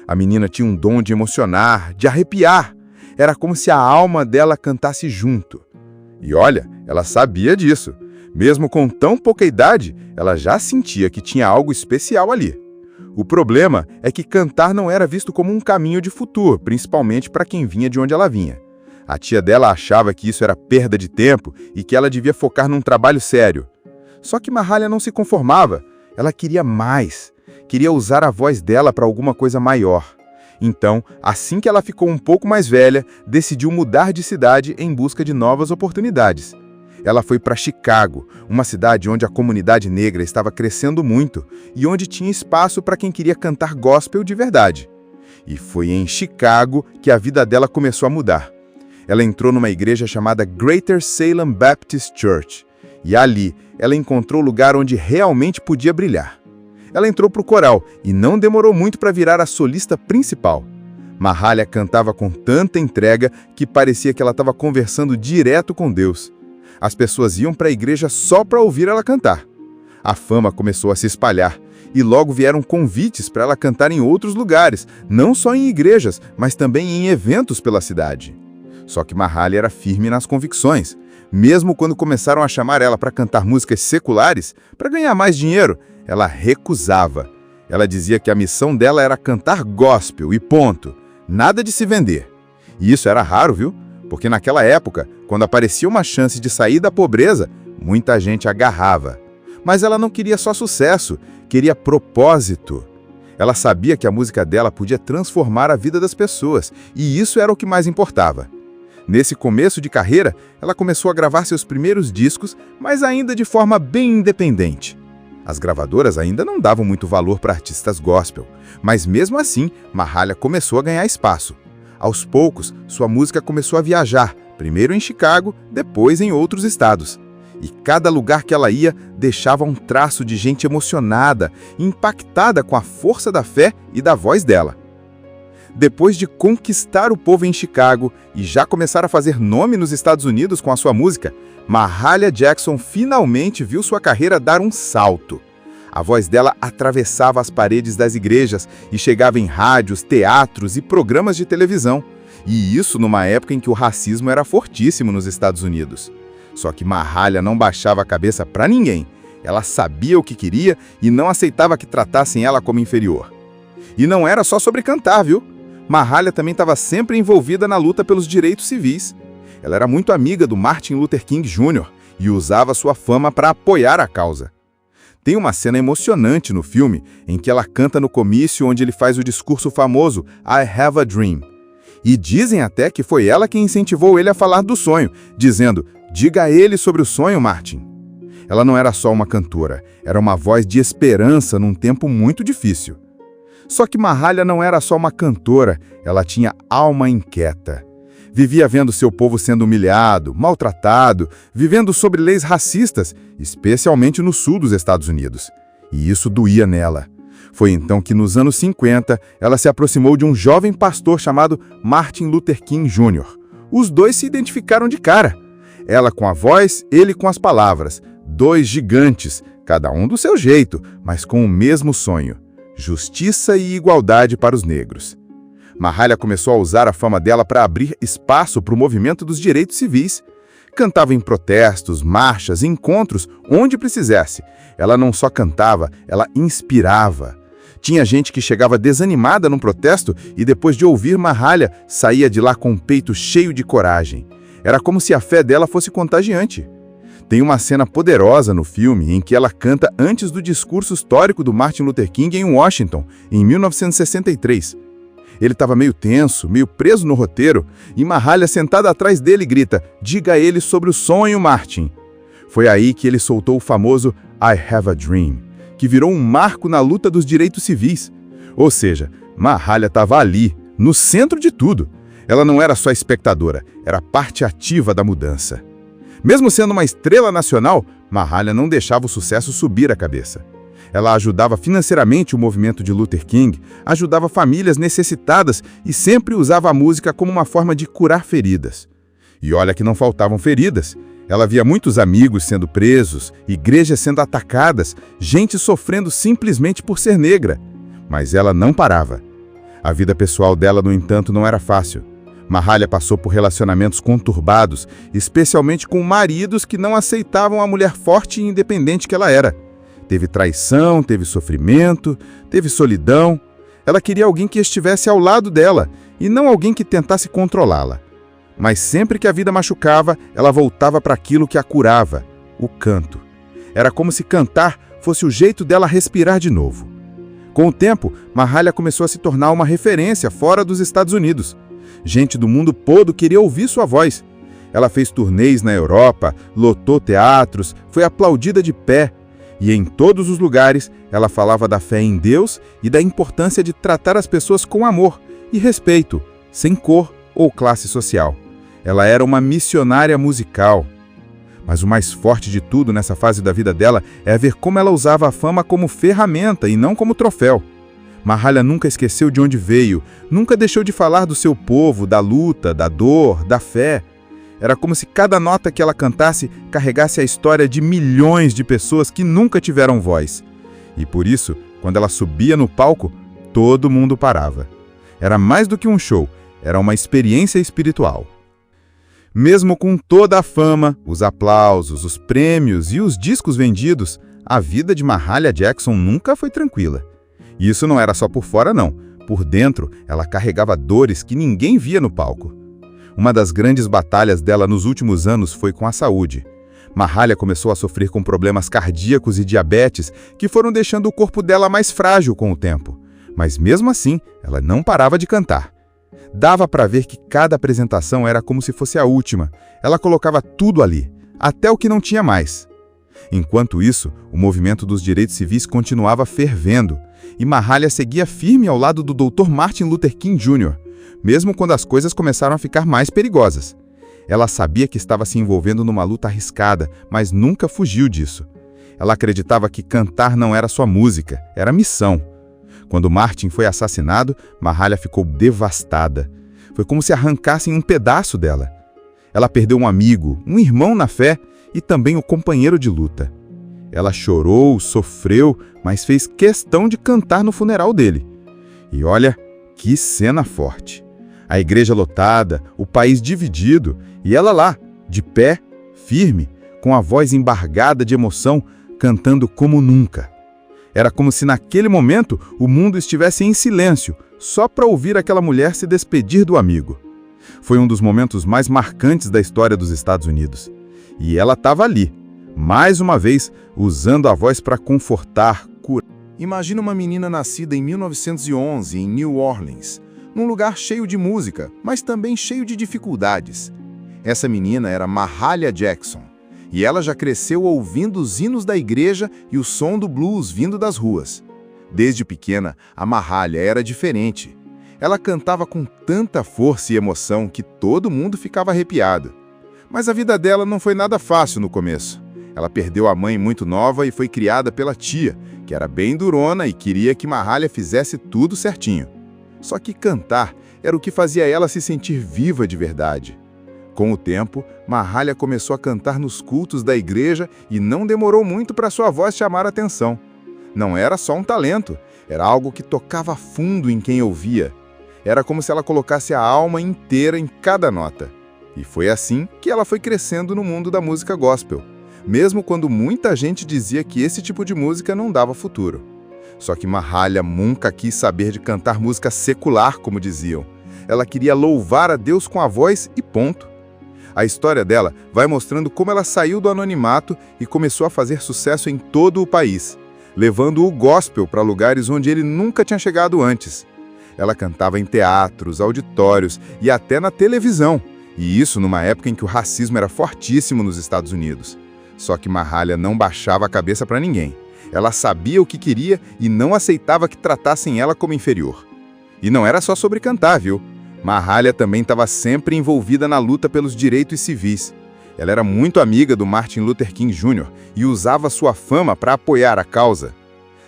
A menina tinha um dom de emocionar, de arrepiar. Era como se a alma dela cantasse junto. E olha, ela sabia disso. Mesmo com tão pouca idade, ela já sentia que tinha algo especial ali. O problema é que cantar não era visto como um caminho de futuro, principalmente para quem vinha de onde ela vinha. A tia dela achava que isso era perda de tempo e que ela devia focar num trabalho sério. Só que Mahalia não se conformava. Ela queria mais. Queria usar a voz dela para alguma coisa maior. Então, assim que ela ficou um pouco mais velha, decidiu mudar de cidade em busca de novas oportunidades. Ela foi para Chicago, uma cidade onde a comunidade negra estava crescendo muito e onde tinha espaço para quem queria cantar gospel de verdade. E foi em Chicago que a vida dela começou a mudar. Ela entrou numa igreja chamada Greater Salem Baptist Church, e ali ela encontrou o lugar onde realmente podia brilhar. Ela entrou para o coral e não demorou muito para virar a solista principal. Mahalia cantava com tanta entrega que parecia que ela estava conversando direto com Deus. As pessoas iam para a igreja só para ouvir ela cantar. A fama começou a se espalhar e logo vieram convites para ela cantar em outros lugares, não só em igrejas, mas também em eventos pela cidade. Só que Mahalia era firme nas convicções. Mesmo quando começaram a chamar ela para cantar músicas seculares, para ganhar mais dinheiro, ela recusava. Ela dizia que a missão dela era cantar gospel e ponto. Nada de se vender. E isso era raro, viu? Porque naquela época, quando aparecia uma chance de sair da pobreza, muita gente agarrava. Mas ela não queria só sucesso, queria propósito. Ela sabia que a música dela podia transformar a vida das pessoas, e isso era o que mais importava. Nesse começo de carreira, ela começou a gravar seus primeiros discos, mas ainda de forma bem independente. As gravadoras ainda não davam muito valor para artistas gospel, mas mesmo assim, Mahalia começou a ganhar espaço. Aos poucos, sua música começou a viajar, primeiro em Chicago, depois em outros estados. E cada lugar que ela ia deixava um traço de gente emocionada, impactada com a força da fé e da voz dela. Depois de conquistar o povo em Chicago e já começar a fazer nome nos Estados Unidos com a sua música, Mahalia Jackson finalmente viu sua carreira dar um salto. A voz dela atravessava as paredes das igrejas e chegava em rádios, teatros e programas de televisão. E isso numa época em que o racismo era fortíssimo nos Estados Unidos. Só que Mahalia não baixava a cabeça para ninguém. Ela sabia o que queria e não aceitava que tratassem ela como inferior. E não era só sobre cantar, viu? Mahalia também estava sempre envolvida na luta pelos direitos civis. Ela era muito amiga do Martin Luther King Jr. e usava sua fama para apoiar a causa. Tem uma cena emocionante no filme em que ela canta no comício onde ele faz o discurso famoso I Have a Dream. E dizem até que foi ela quem incentivou ele a falar do sonho, dizendo, diga a ele sobre o sonho, Martin. Ela não era só uma cantora, era uma voz de esperança num tempo muito difícil. Só que Mahalia não era só uma cantora, ela tinha alma inquieta. Vivia vendo seu povo sendo humilhado, maltratado, vivendo sob leis racistas, especialmente no sul dos Estados Unidos. E isso doía nela. Foi então que, nos anos 50, ela se aproximou de um jovem pastor chamado Martin Luther King Jr. Os dois se identificaram de cara. Ela com a voz, ele com as palavras. Dois gigantes, cada um do seu jeito, mas com o mesmo sonho: justiça e igualdade para os negros. Mahalia começou a usar a fama dela para abrir espaço para o movimento dos direitos civis. Cantava em protestos, marchas, encontros, onde precisasse. Ela não só cantava, ela inspirava. Tinha gente que chegava desanimada num protesto e depois de ouvir Mahalia, saía de lá com o peito cheio de coragem. Era como se a fé dela fosse contagiante. Tem uma cena poderosa no filme em que ela canta antes do discurso histórico do Martin Luther King em Washington, em 1963. Ele estava meio tenso, meio preso no roteiro, e Mahalia, sentada atrás dele, grita, diga a ele sobre o sonho, Martin. Foi aí que ele soltou o famoso I Have a Dream, que virou um marco na luta dos direitos civis. Ou seja, Mahalia estava ali, no centro de tudo. Ela não era só espectadora, era parte ativa da mudança. Mesmo sendo uma estrela nacional, Mahalia não deixava o sucesso subir a cabeça. Ela ajudava financeiramente o movimento de Luther King, ajudava famílias necessitadas e sempre usava a música como uma forma de curar feridas. E olha que não faltavam feridas. Ela via muitos amigos sendo presos, igrejas sendo atacadas, gente sofrendo simplesmente por ser negra. Mas ela não parava. A vida pessoal dela, no entanto, não era fácil. Mahalia passou por relacionamentos conturbados, especialmente com maridos que não aceitavam a mulher forte e independente que ela era. Teve traição, teve sofrimento, teve solidão. Ela queria alguém que estivesse ao lado dela e não alguém que tentasse controlá-la. Mas sempre que a vida machucava, ela voltava para aquilo que a curava, o canto. Era como se cantar fosse o jeito dela respirar de novo. Com o tempo, Mahalia começou a se tornar uma referência fora dos Estados Unidos. Gente do mundo todo queria ouvir sua voz. Ela fez turnês na Europa, lotou teatros, foi aplaudida de pé. E em todos os lugares, ela falava da fé em Deus e da importância de tratar as pessoas com amor e respeito, sem cor ou classe social. Ela era uma missionária musical. Mas o mais forte de tudo nessa fase da vida dela é ver como ela usava a fama como ferramenta e não como troféu. Mahalia nunca esqueceu de onde veio, nunca deixou de falar do seu povo, da luta, da dor, da fé. Era como se cada nota que ela cantasse carregasse a história de milhões de pessoas que nunca tiveram voz. E por isso, quando ela subia no palco, todo mundo parava. Era mais do que um show, era uma experiência espiritual. Mesmo com toda a fama, os aplausos, os prêmios e os discos vendidos, a vida de Mahalia Jackson nunca foi tranquila. E isso não era só por fora, não. Por dentro, ela carregava dores que ninguém via no palco. Uma das grandes batalhas dela nos últimos anos foi com a saúde. Mahalia começou a sofrer com problemas cardíacos e diabetes que foram deixando o corpo dela mais frágil com o tempo. Mas mesmo assim, ela não parava de cantar. Dava para ver que cada apresentação era como se fosse a última. Ela colocava tudo ali, até o que não tinha mais. Enquanto isso, o movimento dos direitos civis continuava fervendo, e Mahalia seguia firme ao lado do Dr. Martin Luther King Jr., mesmo quando as coisas começaram a ficar mais perigosas. Ela sabia que estava se envolvendo numa luta arriscada, mas nunca fugiu disso. Ela acreditava que cantar não era só música, era missão. Quando Martin foi assassinado, Mahalia ficou devastada. Foi como se arrancassem um pedaço dela. Ela perdeu um amigo, um irmão na fé e também o companheiro de luta. Ela chorou, sofreu, mas fez questão de cantar no funeral dele. E olha, que cena forte. A igreja lotada, o país dividido, e ela lá, de pé, firme, com a voz embargada de emoção, cantando como nunca. Era como se naquele momento o mundo estivesse em silêncio, só para ouvir aquela mulher se despedir do amigo. Foi um dos momentos mais marcantes da história dos Estados Unidos. E ela estava ali, mais uma vez, usando a voz para confortar, curar. Imagina uma menina nascida em 1911 em New Orleans, num lugar cheio de música, mas também cheio de dificuldades. Essa menina era Mahalia Jackson, e ela já cresceu ouvindo os hinos da igreja e o som do blues vindo das ruas. Desde pequena, a Mahalia era diferente. Ela cantava com tanta força e emoção que todo mundo ficava arrepiado. Mas a vida dela não foi nada fácil no começo. Ela perdeu a mãe muito nova e foi criada pela tia, que era bem durona e queria que Mahalia fizesse tudo certinho. Só que cantar era o que fazia ela se sentir viva de verdade. Com o tempo, Mahalia começou a cantar nos cultos da igreja e não demorou muito para sua voz chamar a atenção. Não era só um talento, era algo que tocava fundo em quem ouvia. Era como se ela colocasse a alma inteira em cada nota. E foi assim que ela foi crescendo no mundo da música gospel, mesmo quando muita gente dizia que esse tipo de música não dava futuro. Só que Mahalia nunca quis saber de cantar música secular, como diziam. Ela queria louvar a Deus com a voz e ponto. A história dela vai mostrando como ela saiu do anonimato e começou a fazer sucesso em todo o país, levando o gospel para lugares onde ele nunca tinha chegado antes. Ela cantava em teatros, auditórios e até na televisão, e isso numa época em que o racismo era fortíssimo nos Estados Unidos. Só que Mahalia não baixava a cabeça para ninguém. Ela sabia o que queria e não aceitava que tratassem ela como inferior. E não era só sobre cantar, viu? Mahalia também estava sempre envolvida na luta pelos direitos civis. Ela era muito amiga do Martin Luther King Jr. e usava sua fama para apoiar a causa.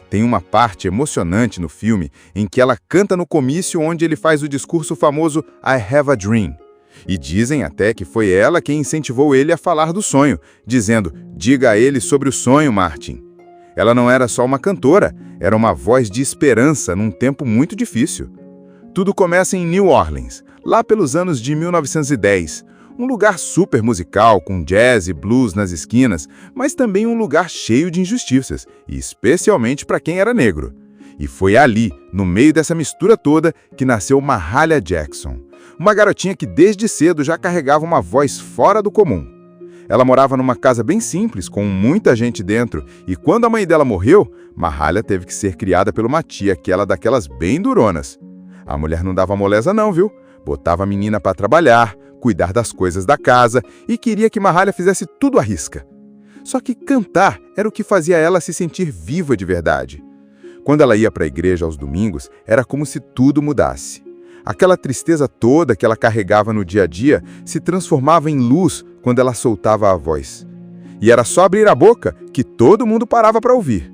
Tem uma parte emocionante no filme em que ela canta no comício onde ele faz o discurso famoso I Have a Dream. E dizem até que foi ela quem incentivou ele a falar do sonho, dizendo, diga a ele sobre o sonho, Martin. Ela não era só uma cantora, era uma voz de esperança num tempo muito difícil. Tudo começa em New Orleans, lá pelos anos de 1910, um lugar super musical, com jazz e blues nas esquinas, mas também um lugar cheio de injustiças, e especialmente para quem era negro. E foi ali, no meio dessa mistura toda, que nasceu Mahalia Jackson, uma garotinha que desde cedo já carregava uma voz fora do comum. Ela morava numa casa bem simples, com muita gente dentro, e quando a mãe dela morreu, Mahalia teve que ser criada por uma tia, aquela daquelas bem duronas. A mulher não dava moleza não, viu? Botava a menina para trabalhar, cuidar das coisas da casa e queria que Mahalia fizesse tudo à risca. Só que cantar era o que fazia ela se sentir viva de verdade. Quando ela ia para a igreja aos domingos, era como se tudo mudasse. Aquela tristeza toda que ela carregava no dia a dia se transformava em luz quando ela soltava a voz. E era só abrir a boca que todo mundo parava para ouvir.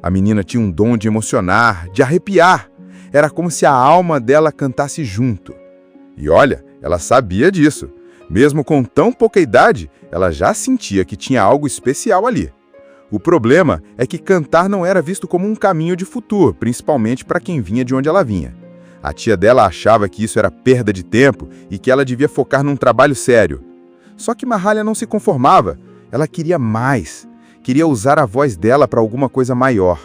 A menina tinha um dom de emocionar, de arrepiar. Era como se a alma dela cantasse junto. E olha, ela sabia disso. Mesmo com tão pouca idade, ela já sentia que tinha algo especial ali. O problema é que cantar não era visto como um caminho de futuro, principalmente para quem vinha de onde ela vinha. A tia dela achava que isso era perda de tempo e que ela devia focar num trabalho sério. Só que Mahalia não se conformava. Ela queria mais. Queria usar a voz dela para alguma coisa maior.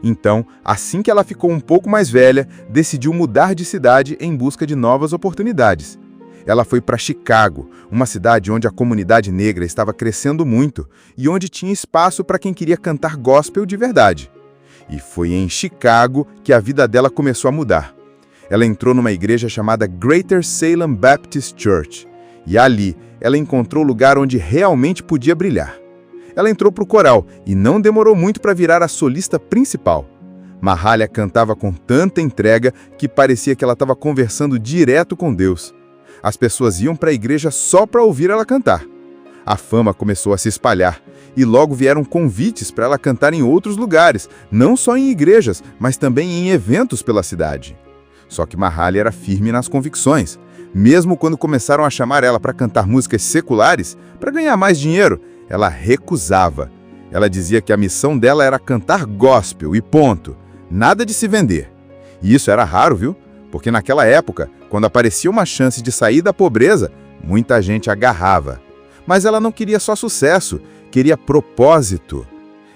Então, assim que ela ficou um pouco mais velha, decidiu mudar de cidade em busca de novas oportunidades. Ela foi para Chicago, uma cidade onde a comunidade negra estava crescendo muito e onde tinha espaço para quem queria cantar gospel de verdade. E foi em Chicago que a vida dela começou a mudar. Ela entrou numa igreja chamada Greater Salem Baptist Church, e ali ela encontrou o lugar onde realmente podia brilhar. ela entrou para o coral e não demorou muito para virar a solista principal. Mahalia cantava com tanta entrega que parecia que ela estava conversando direto com Deus. As pessoas iam para a igreja só para ouvir ela cantar. A fama começou a se espalhar e logo vieram convites para ela cantar em outros lugares, não só em igrejas, mas também em eventos pela cidade. Só que Mahalia era firme nas convicções. Mesmo quando começaram a chamar ela para cantar músicas seculares, para ganhar mais dinheiro, ela recusava. Ela dizia que a missão dela era cantar gospel e ponto. Nada de se vender. E isso era raro, viu? Porque naquela época, quando aparecia uma chance de sair da pobreza, muita gente agarrava. Mas ela não queria só sucesso, queria propósito.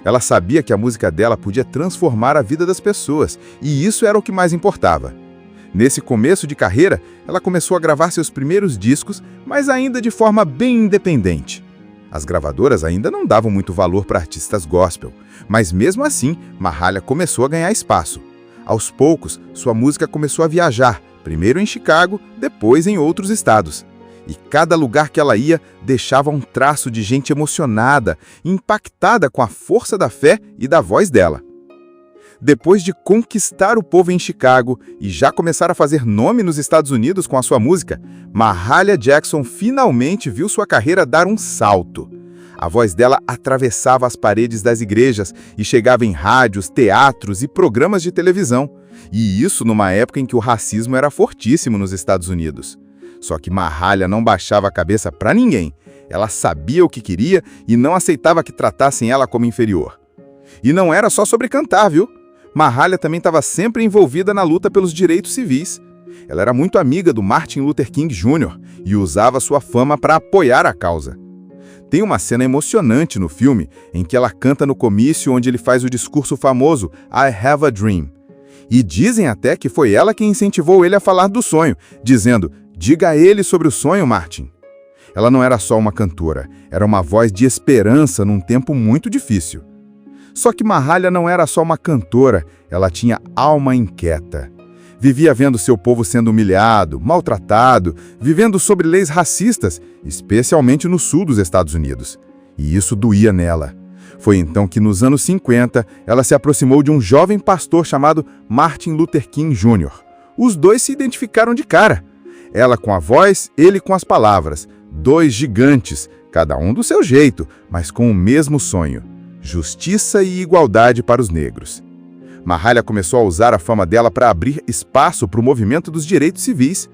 Ela sabia que a música dela podia transformar a vida das pessoas, e isso era o que mais importava. Nesse começo de carreira, ela começou a gravar seus primeiros discos, mas ainda de forma bem independente. As gravadoras ainda não davam muito valor para artistas gospel, mas mesmo assim, Mahalia começou a ganhar espaço. Aos poucos, sua música começou a viajar, primeiro em Chicago, depois em outros estados. E cada lugar que ela ia deixava um traço de gente emocionada, impactada com a força da fé e da voz dela. Depois de conquistar o povo em Chicago e já começar a fazer nome nos Estados Unidos com a sua música, Mahalia Jackson finalmente viu sua carreira dar um salto. A voz dela atravessava as paredes das igrejas e chegava em rádios, teatros e programas de televisão. E isso numa época em que o racismo era fortíssimo nos Estados Unidos. Só que Mahalia não baixava a cabeça para ninguém. Ela sabia o que queria e não aceitava que tratassem ela como inferior. E não era só sobre cantar, viu? Mahalia também estava sempre envolvida na luta pelos direitos civis. Ela era muito amiga do Martin Luther King Jr. e usava sua fama para apoiar a causa. Tem uma cena emocionante no filme em que ela canta no comício onde ele faz o discurso famoso I Have a Dream. E dizem até que foi ela quem incentivou ele a falar do sonho, dizendo, diga a ele sobre o sonho, Martin. Ela não era só uma cantora, era uma voz de esperança num tempo muito difícil. Só que Mahalia não era só uma cantora, ela tinha alma inquieta. Vivia vendo seu povo sendo humilhado, maltratado, vivendo sob leis racistas, especialmente no sul dos Estados Unidos. E isso doía nela. Foi então que, nos anos 50, ela se aproximou de um jovem pastor chamado Martin Luther King Jr. Os dois se identificaram de cara. Ela com a voz, ele com as palavras. Dois gigantes, cada um do seu jeito, mas com o mesmo sonho. Justiça e igualdade para os negros. Mahalia começou a usar a fama dela para abrir espaço para o movimento dos direitos civis.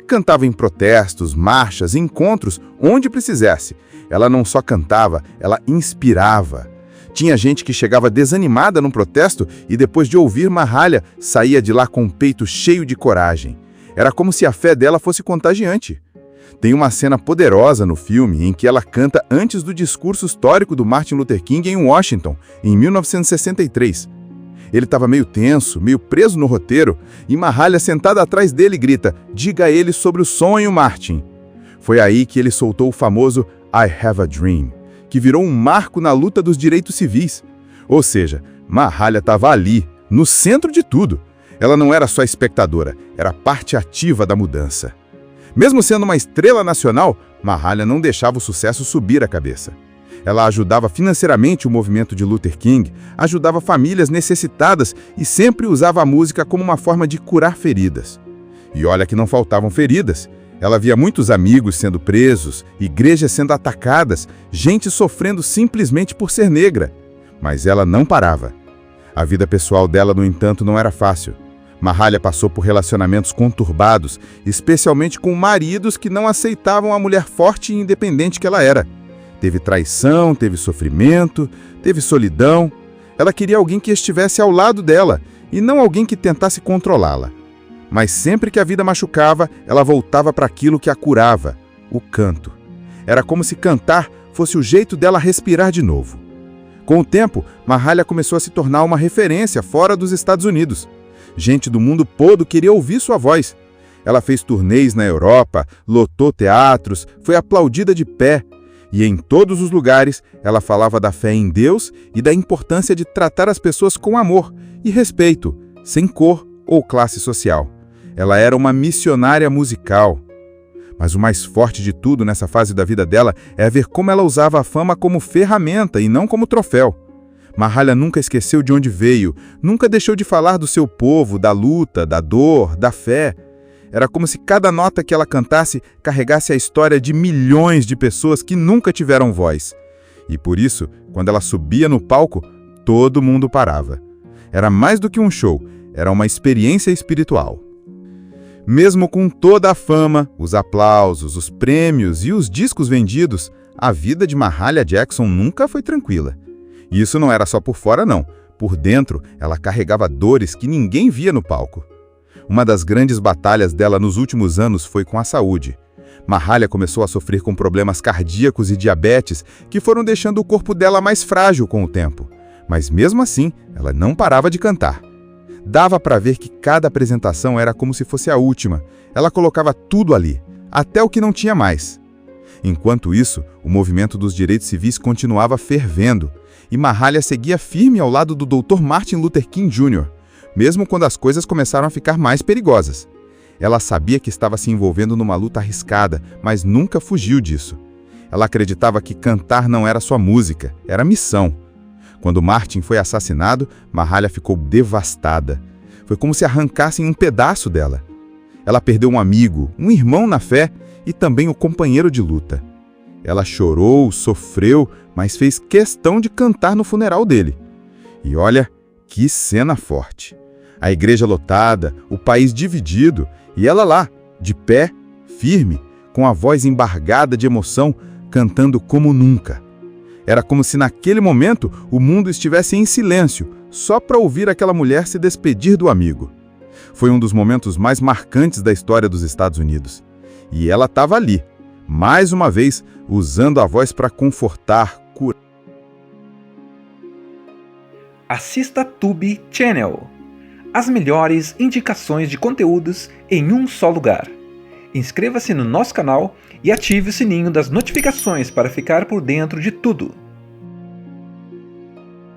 Cantava em protestos, marchas, encontros, onde precisasse. Ela não só cantava, ela inspirava. Tinha gente que chegava desanimada num protesto e depois de ouvir Mahalia, saía de lá com o peito cheio de coragem. Era como se a fé dela fosse contagiante. Tem uma cena poderosa no filme em que ela canta antes do discurso histórico do Martin Luther King em Washington, em 1963. Ele estava meio tenso, meio preso no roteiro, e Mahalia, sentada atrás dele, grita, diga a ele sobre o sonho, Martin. Foi aí que ele soltou o famoso I Have a Dream, que virou um marco na luta dos direitos civis. Ou seja, Mahalia estava ali, no centro de tudo. Ela não era só espectadora, era parte ativa da mudança. Mesmo sendo uma estrela nacional, Mahalia não deixava o sucesso subir a cabeça. Ela ajudava financeiramente o movimento de Luther King, ajudava famílias necessitadas e sempre usava a música como uma forma de curar feridas. E olha que não faltavam feridas. Ela via muitos amigos sendo presos, igrejas sendo atacadas, gente sofrendo simplesmente por ser negra. Mas ela não parava. A vida pessoal dela, no entanto, não era fácil. Mahalia passou por relacionamentos conturbados, especialmente com maridos que não aceitavam a mulher forte e independente que ela era. Teve traição, teve sofrimento, teve solidão. Ela queria alguém que estivesse ao lado dela e não alguém que tentasse controlá-la. Mas sempre que a vida machucava, ela voltava para aquilo que a curava, o canto. Era como se cantar fosse o jeito dela respirar de novo. Com o tempo, Mahalia começou a se tornar uma referência fora dos Estados Unidos. Gente do mundo todo queria ouvir sua voz. Ela fez turnês na Europa, lotou teatros, foi aplaudida de pé. E em todos os lugares, ela falava da fé em Deus e da importância de tratar as pessoas com amor e respeito, sem cor ou classe social. Ela era uma missionária musical. Mas o mais forte de tudo nessa fase da vida dela é ver como ela usava a fama como ferramenta e não como troféu. Mahalia nunca esqueceu de onde veio, nunca deixou de falar do seu povo, da luta, da dor, da fé. Era como se cada nota que ela cantasse carregasse a história de milhões de pessoas que nunca tiveram voz. E por isso, quando ela subia no palco, todo mundo parava. Era mais do que um show, era uma experiência espiritual. Mesmo com toda a fama, os aplausos, os prêmios e os discos vendidos, a vida de Mahalia Jackson nunca foi tranquila. E isso não era só por fora, não. Por dentro, ela carregava dores que ninguém via no palco. Uma das grandes batalhas dela nos últimos anos foi com a saúde. Mahalia começou a sofrer com problemas cardíacos e diabetes que foram deixando o corpo dela mais frágil com o tempo. Mas mesmo assim, ela não parava de cantar. Dava para ver que cada apresentação era como se fosse a última. Ela colocava tudo ali, até o que não tinha mais. Enquanto isso, o movimento dos direitos civis continuava fervendo, e Mahalia seguia firme ao lado do Dr. Martin Luther King Jr., mesmo quando as coisas começaram a ficar mais perigosas. Ela sabia que estava se envolvendo numa luta arriscada, mas nunca fugiu disso. Ela acreditava que cantar não era só música, era missão. Quando Martin foi assassinado, Mahalia ficou devastada. Foi como se arrancassem um pedaço dela. Ela perdeu um amigo, um irmão na fé e também o companheiro de luta. Ela chorou, sofreu, mas fez questão de cantar no funeral dele. E olha, que cena forte. A igreja lotada, o país dividido, e ela lá, de pé, firme, com a voz embargada de emoção, cantando como nunca. Era como se naquele momento o mundo estivesse em silêncio, só para ouvir aquela mulher se despedir do amigo. Foi um dos momentos mais marcantes da história dos Estados Unidos. E ela estava ali, mais uma vez, usando a voz para confortar, curar. Assista Tubi Channel. As melhores indicações de conteúdos em um só lugar. Inscreva-se no nosso canal e ative o sininho das notificações para ficar por dentro de tudo.